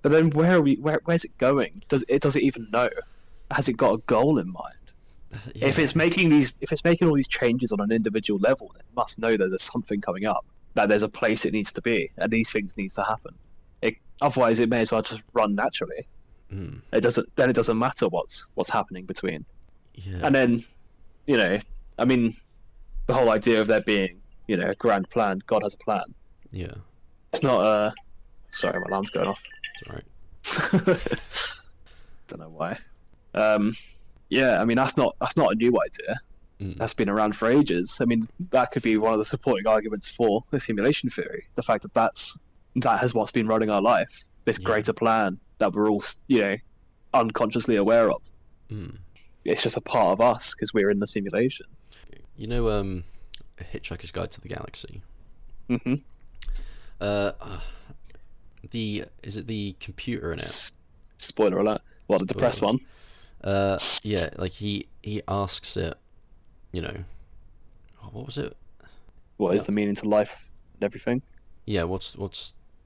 But then where's it going? Does it even know? Has it got a goal in mind? Yeah. If it's making all these changes on an individual level, then it must know that there's something coming up, that there's a place it needs to be, and these things needs to happen. Otherwise, it may as well just run naturally. It doesn't matter what's happening between. Yeah. And then, I mean, the whole idea of there being, a grand plan. God has a plan. Yeah. It's not sorry, my alarm's going off. It's alright. Don't know why. Yeah, I mean that's not a new idea. That's been around for ages. I mean, that could be one of the supporting arguments for the simulation theory. The fact that that has what's been running our life. This greater plan that we're all, unconsciously aware of. It's just a part of us because we're in the simulation. You know, A Hitchhiker's Guide to the Galaxy. Mm-hmm. Is it the computer in it? Spoiler alert. Well, the depressed one. Yeah, like he asks it, what was it? What is the meaning to life and everything? Yeah, what's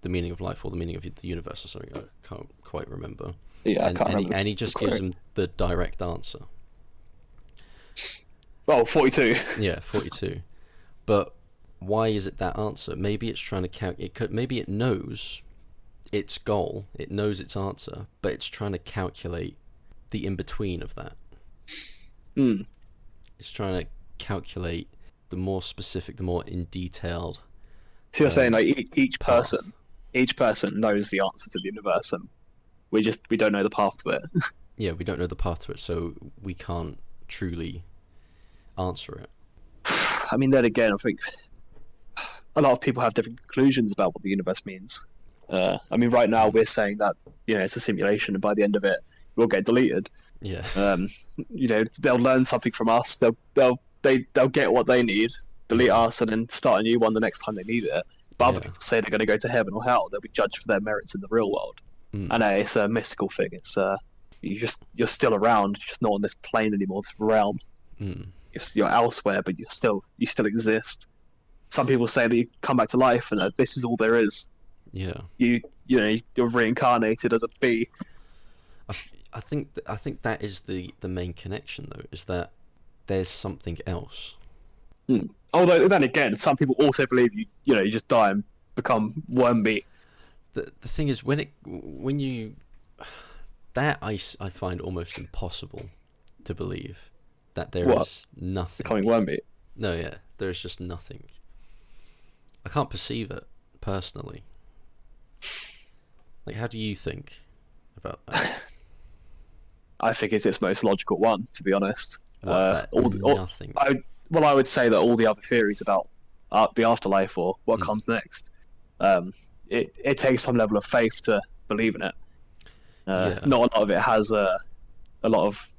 the meaning of life or the meaning of the universe or something? I can't quite remember. Yeah, I can't remember. And he just gives him the direct answer. Oh, 42. Yeah, 42. But why is it that answer? Maybe it's trying to maybe it knows its goal, it knows its answer, but it's trying to calculate the in-between of that. It's trying to calculate the more specific, the more in detailed. So you're saying like each person knows the answer to the universe, and we don't know the path to it. Yeah, we don't know the path to it, so we can't truly answer it. I mean, then again, I think a lot of people have different conclusions about what the universe means. I mean, right now we're saying that it's a simulation, and by the end of it, we'll get deleted. Yeah. They'll learn something from us. They'll get what they need, delete us, and then start a new one the next time they need it. But other people say they're going to go to heaven or hell. They'll be judged for their merits in the real world. And it's a mystical thing. It's you're still around, you're just not on this plane anymore, this realm. You're elsewhere, but you still exist. Some people say that you come back to life and that this is all there is. Yeah. You're reincarnated as a bee. I think that is the main connection, though, is that there's something else. Although then again, some people also believe you just die and become worm meat. The thing is, I find almost impossible to believe that there is nothing. Becoming worm meat? No, yeah, there is just nothing. I can't perceive it personally. Like, how do you think about that? I think it's its most logical one, to be honest. Nothing. I would say that all the other theories about the afterlife or what comes next, it takes some level of faith to believe in it. Not a lot of it has a lot of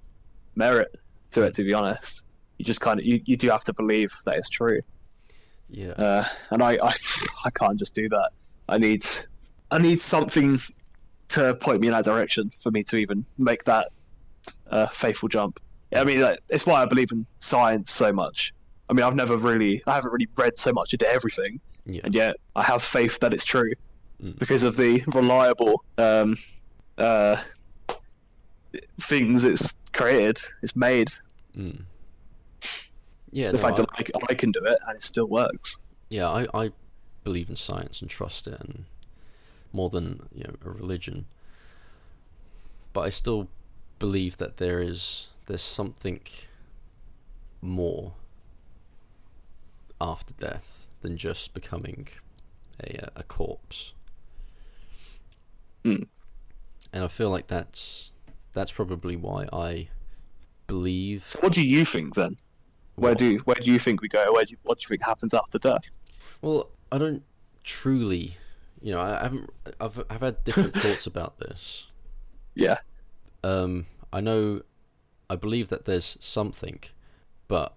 merit to it, to be honest. You just you do have to believe that it's true. Yeah. And I can't just do that. I need something to point me in that direction for me to even make that faithful jump. I mean, it's why I believe in science so much. I mean, I haven't really read so much into everything, and yet I have faith that it's true because of the reliable things it's created, it's made. Yeah, the fact that I can do it and it still works. Yeah, I believe in science and trust it, and more than a religion. But I still believe that there's something more after death than just becoming a corpse. And I feel like that's probably why I believe. So what do you think then? Where do you think we go? What do you think happens after death? Well, I don't truly, I've had different thoughts about this. Yeah. I believe that there's something, but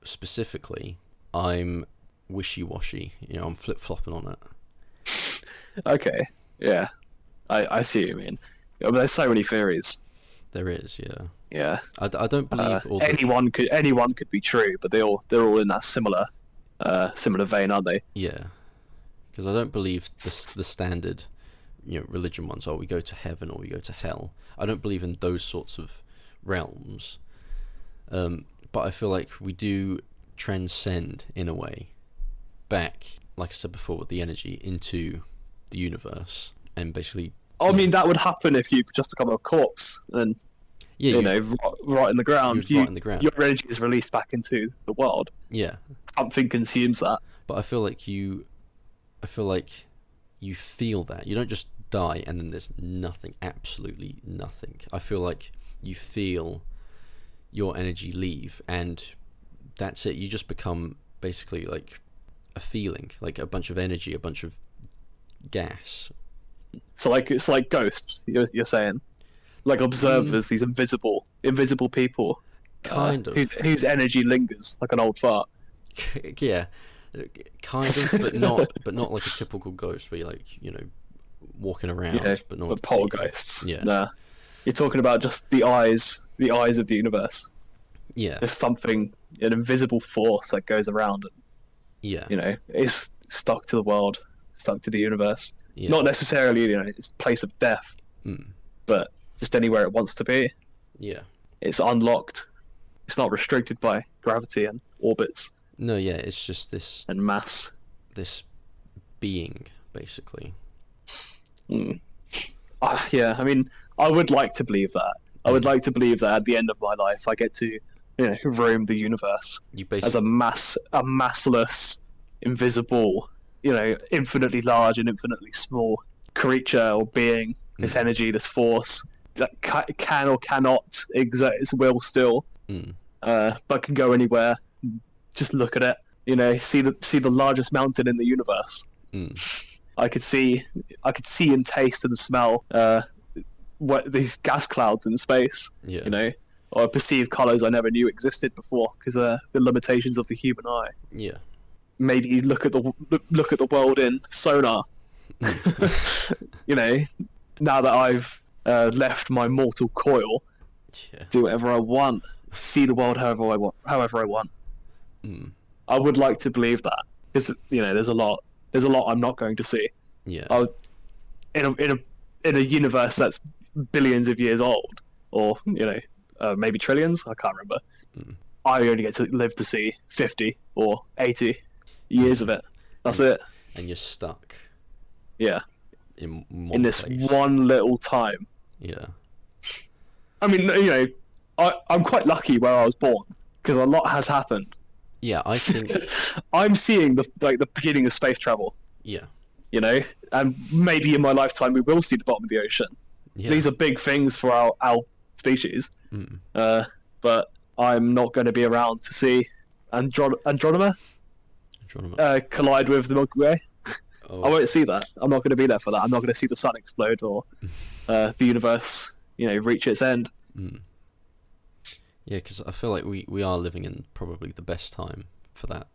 specifically, I'm wishy-washy. I'm flip-flopping on it. Okay. Yeah. I see what you mean. But there's so many theories. There is, yeah. Yeah. I don't believe anyone could be true, but they're all in that similar vein, aren't they? Yeah. Because I don't believe the standard, religion ones. We go to heaven or we go to hell. I don't believe in those sorts of realms. But I feel like we do transcend in a way back, like I said before, with the energy into the universe and basically. I mean, that would happen if you just become a corpse and rot in the ground. Rot in the ground. Your energy is released back into the world. Yeah. Something consumes that. But I feel like you feel that. You don't just die and then there's nothing, absolutely nothing. I feel like you feel your energy leave, and that's it. You just become basically like a feeling, like a bunch of energy, a bunch of gas. So it's like ghosts. You're saying, like observers, these invisible people, kind of, whose energy lingers like an old fart. Yeah, kind of, but not like a typical ghost where you're like, walking around, but not poltergeists. Yeah, nah. You're talking about just the eyes of the universe. Yeah, there's something, an invisible force that goes around. Yeah, it's stuck to the world, stuck to the universe. Yeah. Not necessarily, it's a place of death, but just anywhere it wants to be. Yeah, it's unlocked. It's not restricted by gravity and orbits. No, yeah, it's just this and mass. This being, basically. Yeah, I mean, I would like to believe that. I would like to believe that at the end of my life, I get to, roam the universe as a massless, invisible, infinitely large and infinitely small creature or being. This energy, this force that can or cannot exert its will still, but can go anywhere. Just look at it. See the largest mountain in the universe. I could see and taste and smell these gas clouds in space. Yeah. Or perceive colors I never knew existed before because the limitations of the human eye. Yeah. Maybe look at the world in sonar. Now that I've left my mortal coil, do whatever I want, see the world however I want. I would like to believe that because there's a lot I'm not going to see. Yeah. In a universe that's billions of years old, or maybe trillions. I can't remember. I only get to live to see 50 or 80 years of it. That's it. And you're stuck. Yeah. In this place. One little time. Yeah. I mean, I'm quite lucky where I was born because a lot has happened. Yeah, I think I'm seeing the beginning of space travel. Yeah. And maybe in my lifetime we will see the bottom of the ocean. Yeah. These are big things for our species. But I'm not going to be around to see Andromeda collide with the Milky Way. I won't see that. I'm not going to be there for that. I'm not going to see the sun explode or the universe, reach its end. Yeah, because I feel like we are living in probably the best time for that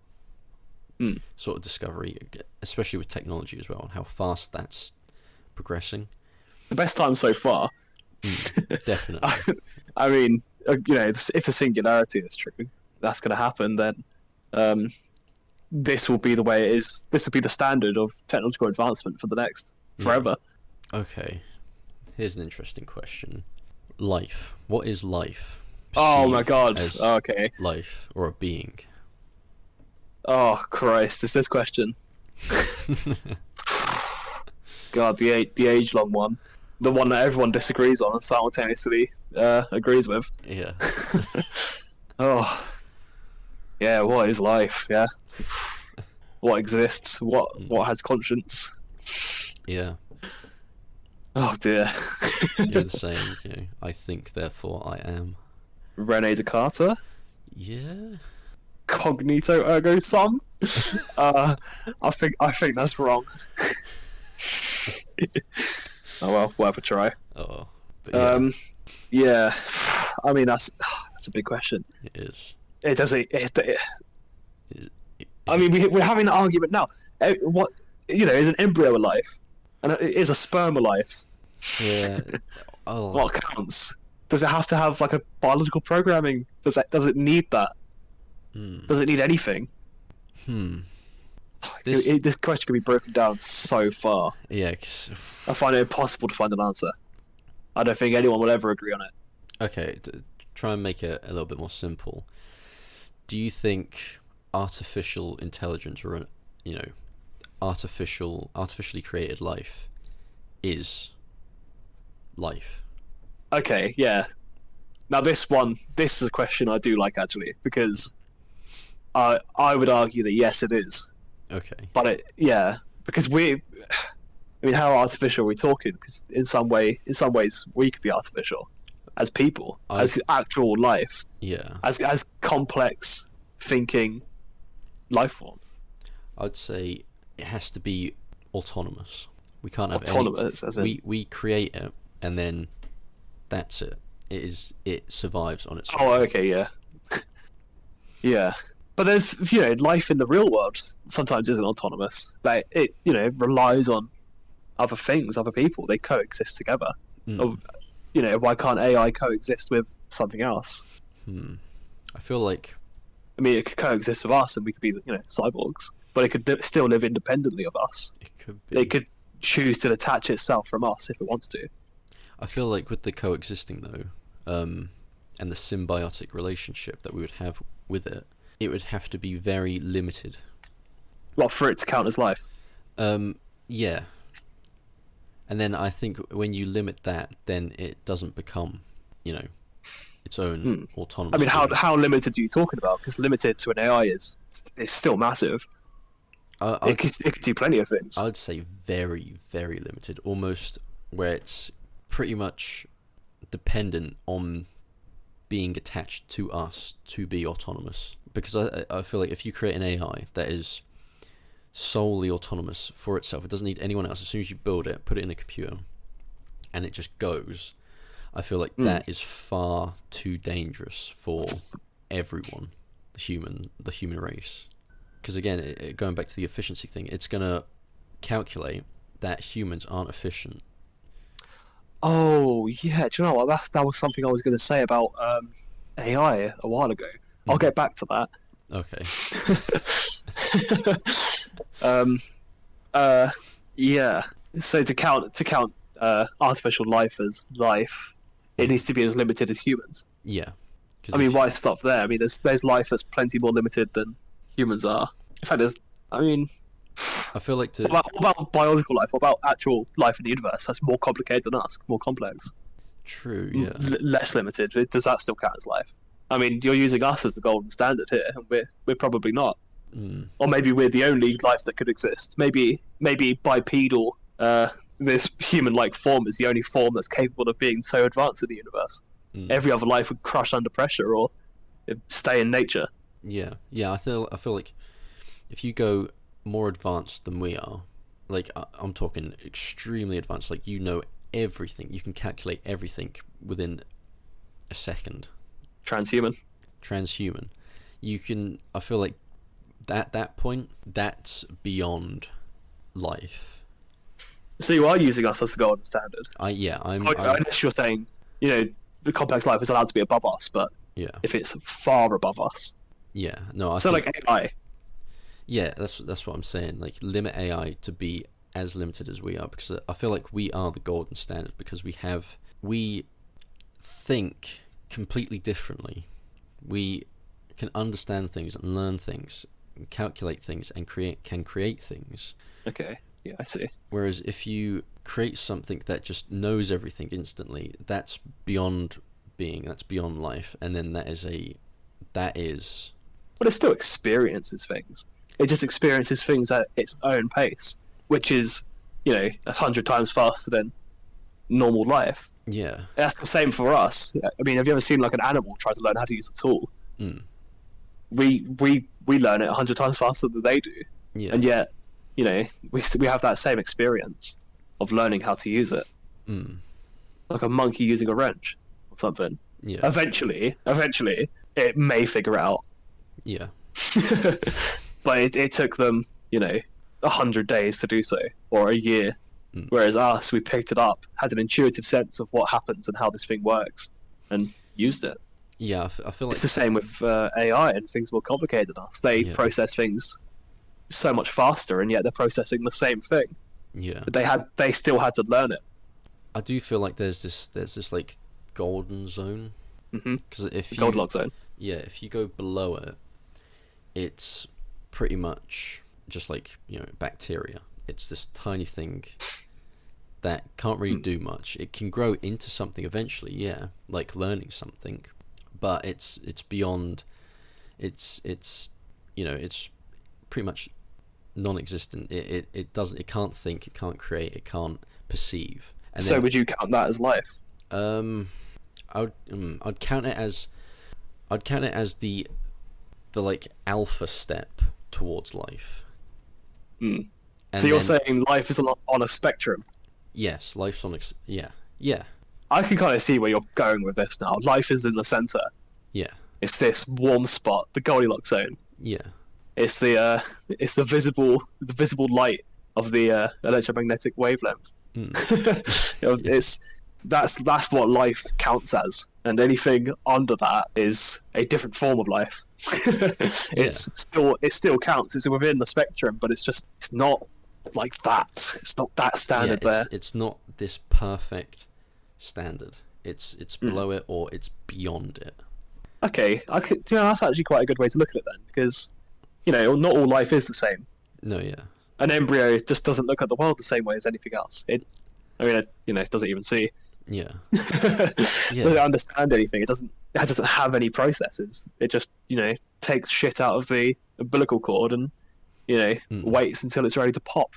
sort of discovery, especially with technology as well, and how fast that's progressing. The best time so far. Definitely. I mean, if the singularity is true, that's going to happen, then this will be the way it is. This will be the standard of technological advancement for the next forever. Okay. Here's an interesting question. Life. What is life? Oh my god. Okay. Life or a being? Oh Christ, it's this question. God, the age-long one. The one that everyone disagrees on and simultaneously agrees with. Yeah. Oh. Yeah, what is life? Yeah. What exists? What has conscience? Yeah. Oh dear. You're the same, I think, therefore I am. Rene Descartes? Yeah. Cognito ergo sum? I think that's wrong. Oh well, we'll have a try. Oh. But yeah. I mean that's a big question. It is. I mean, we're having an argument now. What is an embryo alive, and is a sperm alive? Yeah. Oh. What counts? Does it have to have like a biological programming? Does it need that? Does it need anything? This question can be broken down so far. Yeah. I find it impossible to find an answer. I don't think anyone will ever agree on it. Okay, try and make it a little bit more simple. Do you think artificial intelligence or artificially created life is life? Okay, yeah. Now this is a question I do like actually, because I would argue that yes, it is. Okay. But because how artificial are we talking? Because in some ways we could be artificial as people, as actual life. Yeah. As complex thinking life forms? I'd say it has to be autonomous. We can't have autonomous, as in... we create it and then that's it. It survives on its own. Oh, okay, yeah. Yeah. But then, life in the real world sometimes isn't autonomous. Like, it relies on other things, other people. They coexist together. Or, why can't AI coexist with something else? I feel like... I mean, it could coexist with us and we could be, cyborgs. But it could still live independently of us. It could be. It could choose to detach itself from us if it wants to. I feel like with the coexisting, though, and the symbiotic relationship that we would have with it, it would have to be very limited. Well, for it to count as life? Yeah. And then I think when you limit that, then it doesn't become, its own autonomous... I mean, how limited are you talking about? Because limited to an AI is still massive. It could do plenty of things. I'd say very, very limited. Almost where it's pretty much dependent on being attached to us to be autonomous. Because I feel like if you create an AI that is solely autonomous for itself, it doesn't need anyone else. As soon as you build it, put it in a computer, and it just goes, I feel like that is far too dangerous for everyone, the human race. Because again, going back to the efficiency thing, it's going to calculate that humans aren't efficient. Oh, yeah. Do you know what? That was something I was going to say about AI a while ago. I'll get back to that. Okay. Yeah. So to count artificial life as life, it needs to be as limited as humans. Yeah. I mean, why stop there? I mean, there's life that's plenty more limited than humans are. In fact, I feel like what about biological life? What about actual life in the universe? That's more complicated than us, more complex. True, yeah. Less limited. Does that still count as life? I mean, you're using us as the golden standard here, and we're probably not. Or maybe we're the only life that could exist. Maybe bipedal, this human-like form is the only form that's capable of being so advanced in the universe. Every other life would crush under pressure or stay in nature. Yeah. I feel like if you go more advanced than we are, like I'm talking extremely advanced, like everything, you can calculate everything within a second. Transhuman. You can. I feel like that point, that's beyond life. So you are using us as the golden standard. Unless you're saying, the complex life is allowed to be above us, but if it's far above us. Yeah. No. Like AI. Yeah, that's what I'm saying. Like, limit AI to be as limited as we are, because I feel like we are the golden standard because we think completely differently. We can understand things and learn things, and calculate things, and can create things. Okay, yeah, I see. Whereas if you create something that just knows everything instantly, that's beyond being, that's beyond life, and then that is. But it still experiences things. It just experiences things at its own pace, which is, 100 times faster than normal life. Yeah. That's the same for us. I mean, have you ever seen like an animal try to learn how to use a tool? We learn it 100 times faster than they do. Yeah. And yet, we have that same experience of learning how to use it. Like a monkey using a wrench or something. Yeah. Eventually, it may figure it out. Yeah. But it took them, 100 days to do so, or a year. Whereas us, we picked it up, had an intuitive sense of what happens and how this thing works, and used it. Yeah, I feel like it's the same with AI and things more complicated than us. They process things so much faster, and yet they're processing the same thing. Yeah. But they still had to learn it. I do feel like there's this like golden zone. Because Goldilocks zone. Yeah, if you go below it, it's pretty much just like bacteria. It's this tiny thing that can't really do much. It can grow into something eventually, yeah, like learning something, but it's beyond. It's pretty much non-existent. It can't think, it can't create, it can't perceive. And so would you count that as life? I'd count it as the like alpha step towards life. Mm. So you're saying life is on a spectrum? Yes, life's on. Yeah. I can kind of see where you're going with this now. Life is in the center. Yeah. It's this warm spot, the Goldilocks zone. Yeah. It's the visible light of the electromagnetic wavelength. Mm. That's what life counts as, and anything under that is a different form of life. It still counts. It's within the spectrum, but it's not like that. It's not that standard there. It's not this perfect standard. It's below it or it's beyond it. Okay, that's actually quite a good way to look at it then, because not all life is the same. No, yeah. An embryo just doesn't look at the world the same way as anything else. It doesn't even see. Yeah. Doesn't understand anything. It doesn't have any processes. It just takes shit out of the umbilical cord and waits until it's ready to pop.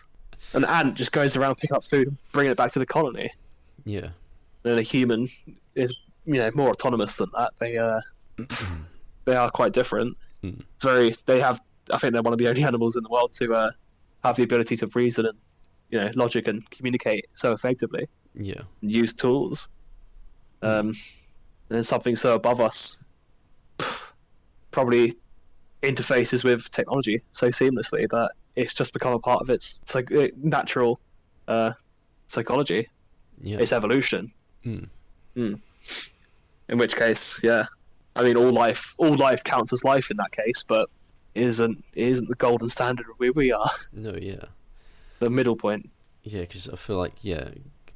An ant just goes around picking up food and bringing it back to the colony. Yeah. And a human is more autonomous than that. They are quite different. I think they're one of the only animals in the world to have the ability to reason and logic and communicate so effectively. Yeah. And use tools. And something so above us probably interfaces with technology so seamlessly that it's just become a part of its natural psychology. Yeah. Its evolution. Mm. In which case, yeah, I mean, all life counts as life in that case, but it isn't the golden standard of where we are. No, yeah. The middle point. Yeah, because I feel like,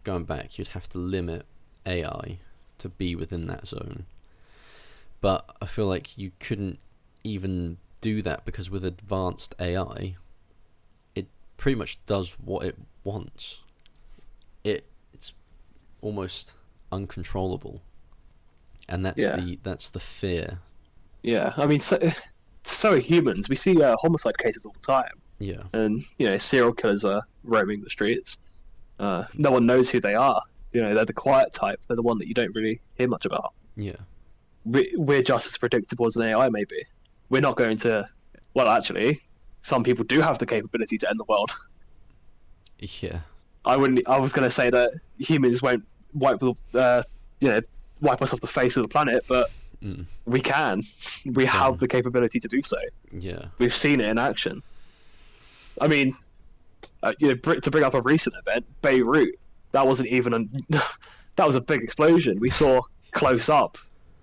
going back, you'd have to limit AI to be within that zone. But I feel like you couldn't even do that because with advanced AI, it pretty much does what it wants. It's almost uncontrollable, and that's the fear. Yeah, I mean, so are humans. We see homicide cases all the time. Yeah, and serial killers are roaming the streets. No one knows who they are. They're the quiet type. They're the one that you don't really hear much about. Yeah, we're just as predictable as an AI. Maybe we're not going to. Well, actually, some people do have the capability to end the world. Yeah, I was going to say that humans won't wipe us off the face of the planet, but we can. We have the capability to do so. Yeah, we've seen it in action. I mean, to bring up a recent event, Beirut. That wasn't even that was a big explosion. We saw close up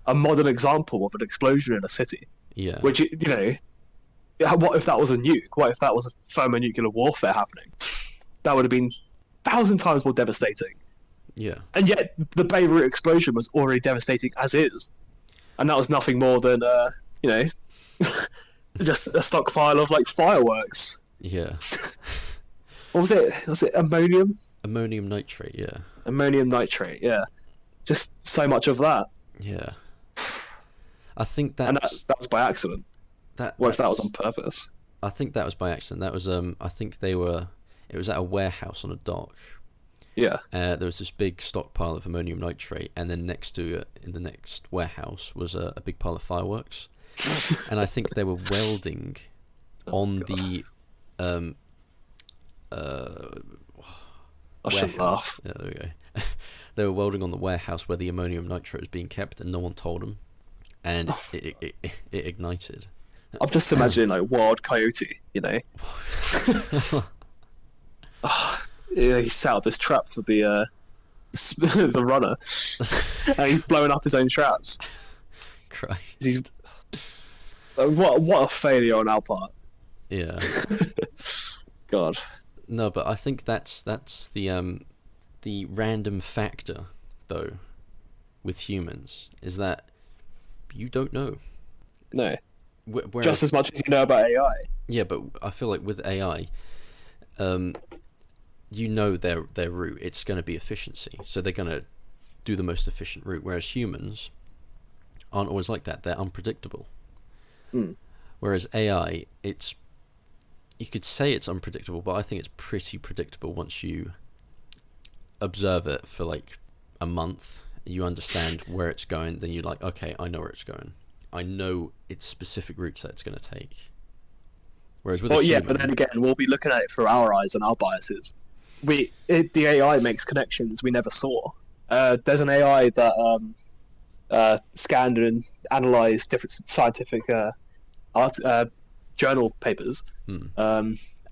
a modern example of an explosion in a city. Yeah. Which what if that was a nuke? What if that was a thermonuclear warfare happening? That would have been 1,000 times more devastating. Yeah. And yet the Beirut explosion was already devastating as is, and that was nothing more than just a stockpile of fireworks. Yeah. What was it? Was it ammonium? Ammonium nitrate, yeah. Ammonium nitrate, yeah. Just so much of that. Yeah. I think that was by accident. What if that was on purpose? I think that was by accident. That was I think it was at a warehouse on a dock. Yeah. There was this big stockpile of ammonium nitrate, and then next to it, in the next warehouse, was a big pile of fireworks. And I think they were welding on the I shouldn't laugh. Yeah, there we go. They were welding on the warehouse where the ammonium nitrate was being kept, and no one told them, and it ignited. I'm just imagining Wild Coyote, he set out this trap for the the runner, and he's blowing up his own traps. Christ. What a failure on our part. Yeah. God. No, but I think that's the random factor though with humans is that you don't know. No. Whereas, just as much as you know about AI. Yeah, but I feel like with AI, their route. It's going to be efficiency, so they're going to do the most efficient route. Whereas humans aren't always like that; they're unpredictable. Whereas AI, you could say it's unpredictable, but I think it's pretty predictable once you observe it for a month. You understand where it's going, then you're like, okay, I know where it's going. I know its specific routes that it's going to take. Whereas with but then again, we'll be looking at it through our eyes and our biases. The AI makes connections we never saw. There's an AI that scanned and analysed different scientific journal papers,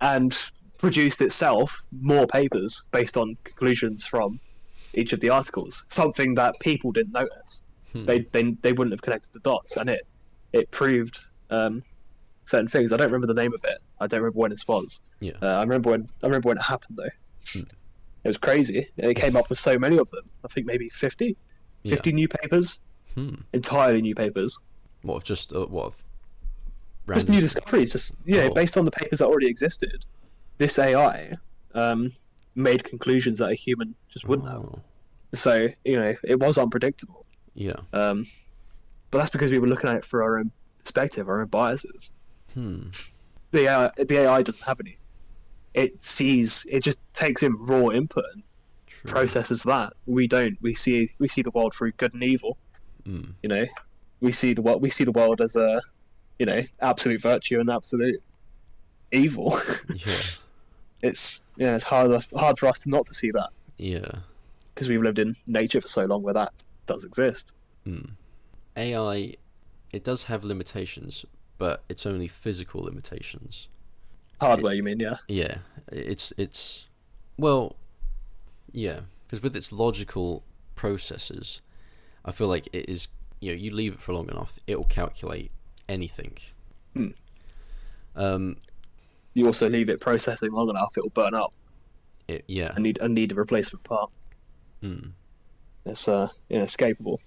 and produced itself more papers based on conclusions from each of the articles. Something that people didn't notice. They wouldn't have connected the dots, and it proved certain things. I don't remember the name of it. I don't remember when it was. Yeah. I remember when it happened though. It was crazy. It came up with so many of them. I think maybe 50 new papers, entirely new papers. What just just new discoveries? Just based on the papers that already existed. This AI made conclusions that a human just wouldn't have. So it was unpredictable. Yeah. But that's because we were looking at it through our own perspective, our own biases. The AI doesn't have any. It just takes in raw input and processes that. We don't. We see the world through good and evil. We see the world as a absolute virtue and absolute evil. It's hard for us not to see that. Because we've lived in nature for so long where that does exist. AI, it does have limitations, but it's only physical limitations. Hardware, you mean? Yeah, it's well, yeah, because with its logical processes, I feel like it is. You leave it for long enough, it will calculate anything. You also leave it processing long enough, it will burn up. I need a replacement part. It's inescapable.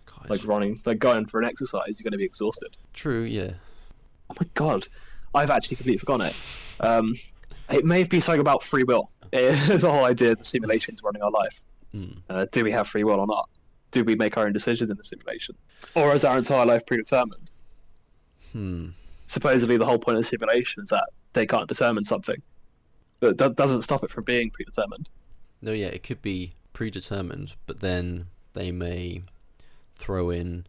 Gosh. Like going for an exercise, you're going to be exhausted. True, yeah. Oh my god, I've actually completely forgotten it. It may be something about free will. The whole idea of the simulations running our life. Do we have free will or not? Do we make our own decisions in the simulation? Or is our entire life predetermined? Supposedly the whole point of the simulation is that they can't determine something. But that doesn't stop it from being predetermined. No, yeah, it could be predetermined, but then they may throw in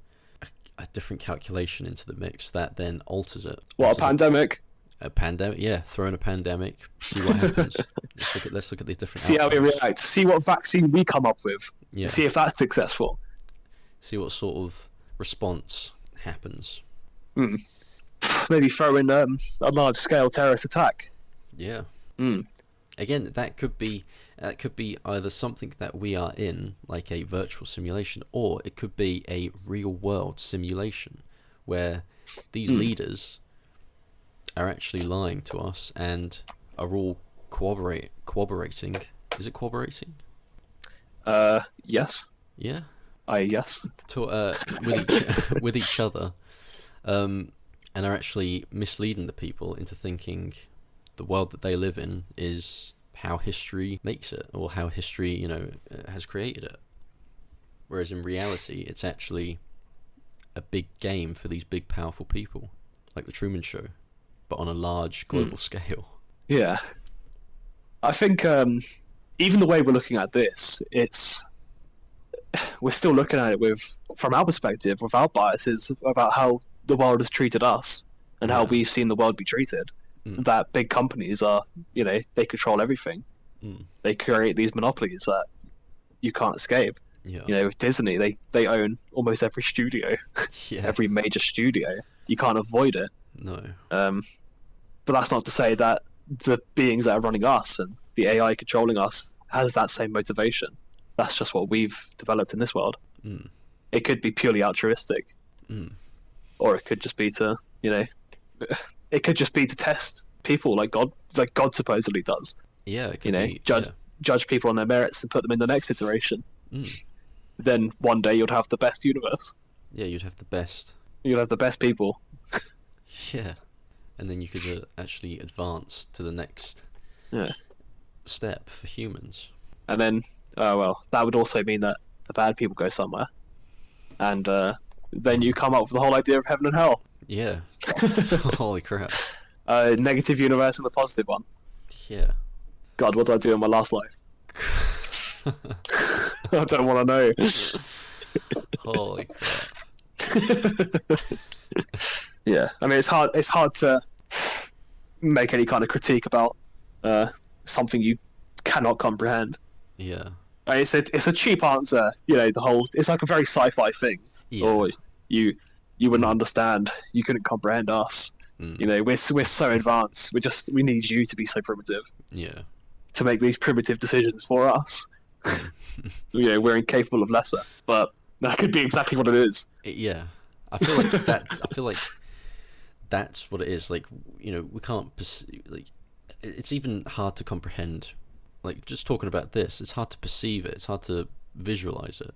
a different calculation into the mix that then alters it. What, a pandemic? A pandemic, yeah. Throw in a pandemic, see what happens. Let's look at these different See outcomes. how we react. See what vaccine we come up with. Yeah. See if that's successful. See what sort of response happens. Maybe throw in a large-scale terrorist attack. Yeah. Again, that could be either something that we are in, like a virtual simulation, or it could be a real-world simulation where these leaders are actually lying to us and are all corroborating. Is it corroborating? Yes. Yeah. Yes. With each other, and are actually misleading the people into thinking the world that they live in is how history makes it, or how history, has created it. Whereas in reality, it's actually a big game for these big, powerful people, like the Truman Show, but on a large global scale. Yeah. I think even the way we're looking at this, we're still looking at it from our perspective, without biases, about how the world has treated us and how we've seen the world be treated. That big companies are, they control everything. They create these monopolies that you can't escape. With Disney, they own almost every studio, every major studio. You can't avoid it. No. But that's not to say that the beings that are running us and the AI controlling us has that same motivation. That's just what we've developed in this world. It could be purely altruistic, or it could just be to, it could just be to test people like God supposedly does. Yeah, it could be, judge people on their merits and put them in the next iteration. Then one day you'd have the best universe. Yeah, you'd have the best. You'd have the best people. Yeah, and then you could actually advance to the next step for humans. And then, that would also mean that the bad people go somewhere, and then you come up with the whole idea of heaven and hell. Yeah. Holy crap. Negative universe and the positive one. Yeah. God, what did I do in my last life? I don't want to know. Holy crap. Yeah, I mean, it's hard. It's hard to make any kind of critique about something you cannot comprehend. Yeah. It's a cheap answer. You know, it's like a very sci-fi thing. Yeah. Or you wouldn't understand. You couldn't comprehend us. You know, we're so advanced. We need you to be so primitive. Yeah. To make these primitive decisions for us. You know, we're incapable of lesser, but that could be exactly what it is. Yeah, I feel like that. I feel like that's what it is. Like, you know, we can't like. It's even hard to comprehend. Like, just talking about this, it's hard to perceive it. It's hard to visualize it.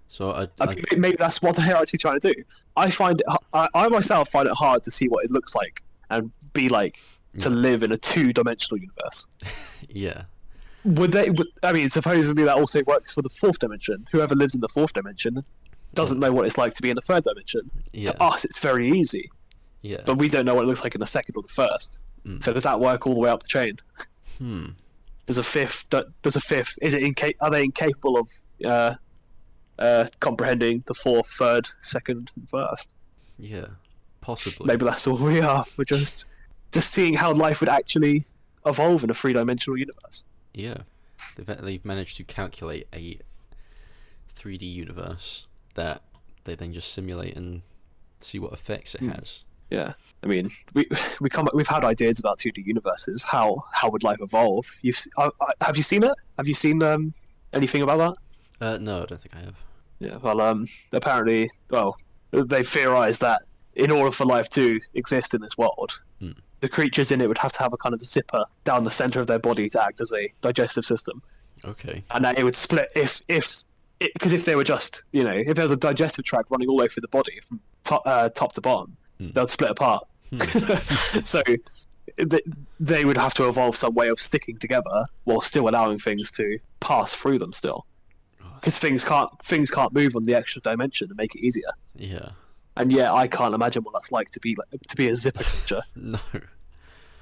So maybe that's what they're actually trying to do. I myself find it hard to see what it looks like and be like to live in a two-dimensional universe. Yeah. I mean, supposedly that also works for the fourth dimension. Whoever lives in the fourth dimension doesn't know what it's like to be in the third dimension. Yeah. To us, it's very easy. Yeah. But we don't know what it looks like in the second or the first. So does that work all the way up the chain? There's a fifth. Are they incapable of comprehending the fourth, third, second, and first? Yeah, possibly. Maybe that's all we are. We're just seeing how life would actually evolve in a three-dimensional universe. Yeah, they've managed to calculate a 3D universe that they then just simulate and see what effects it has. Yeah, I mean, we've had ideas about 2D universes. How would life evolve? Have you seen it? Have you seen anything about that? No, I don't think I have. Yeah, well, apparently, they theorized that in order for life to exist in this world, the creatures in it would have to have a kind of zipper down the center of their body to act as a digestive system. Okay. And that it would split because if they were just, you know, if there was a digestive tract running all the way through the body from top to bottom, they'd split apart. So they would have to evolve some way of sticking together while still allowing things to pass through them still. Because things can't move on the extra dimension and make it easier. Yeah. And yeah, I can't imagine what that's like to be a zipper creature. No.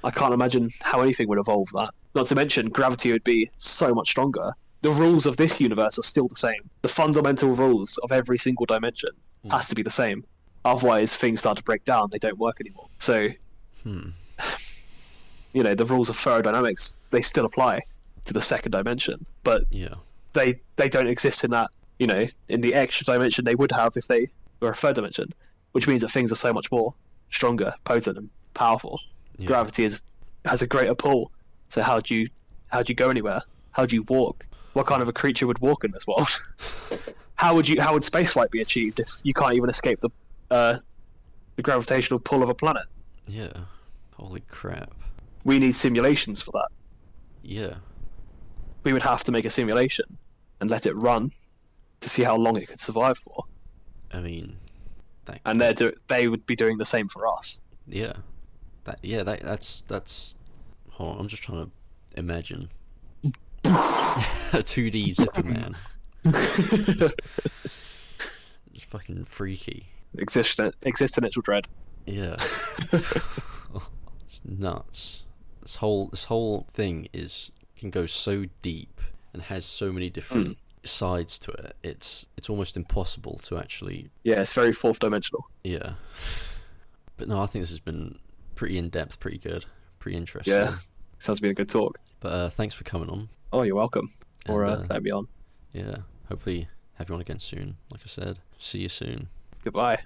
I can't imagine how anything would evolve that. Not to mention, gravity would be so much stronger. The rules of this universe are still the same. The fundamental rules of every single dimension has to be the same. Otherwise, things start to break down. They don't work anymore. So, you know, the rules of thermodynamics, they still apply to the second dimension. But they don't exist in that, you know, in the extra dimension they would have if they were a third dimension, which means that things are so much more stronger, potent, and powerful. Yeah. Gravity has a greater pull. So how do you go anywhere? How do you walk? What kind of a creature would walk in this world? How would spaceflight be achieved if you can't even escape the gravitational pull of a planet? Yeah. Holy crap. We need simulations for that. Yeah. We would have to make a simulation and let it run to see how long it could survive for. I mean, they would be doing the same for us. Yeah. That's. Hold on, I'm just trying to imagine a 2D zipper man. It's fucking freaky. Existential dread. Yeah. It's nuts. This whole thing can go so deep and has so many different sides to it. It's almost impossible to actually. Yeah, it's very fourth dimensional. Yeah. But no, I think this has been pretty in depth, pretty good, pretty interesting. Yeah, sounds to be a good talk. But thanks for coming on. Oh, you're welcome. Or having me on. Yeah, hopefully have you on again soon. Like I said, see you soon. Goodbye.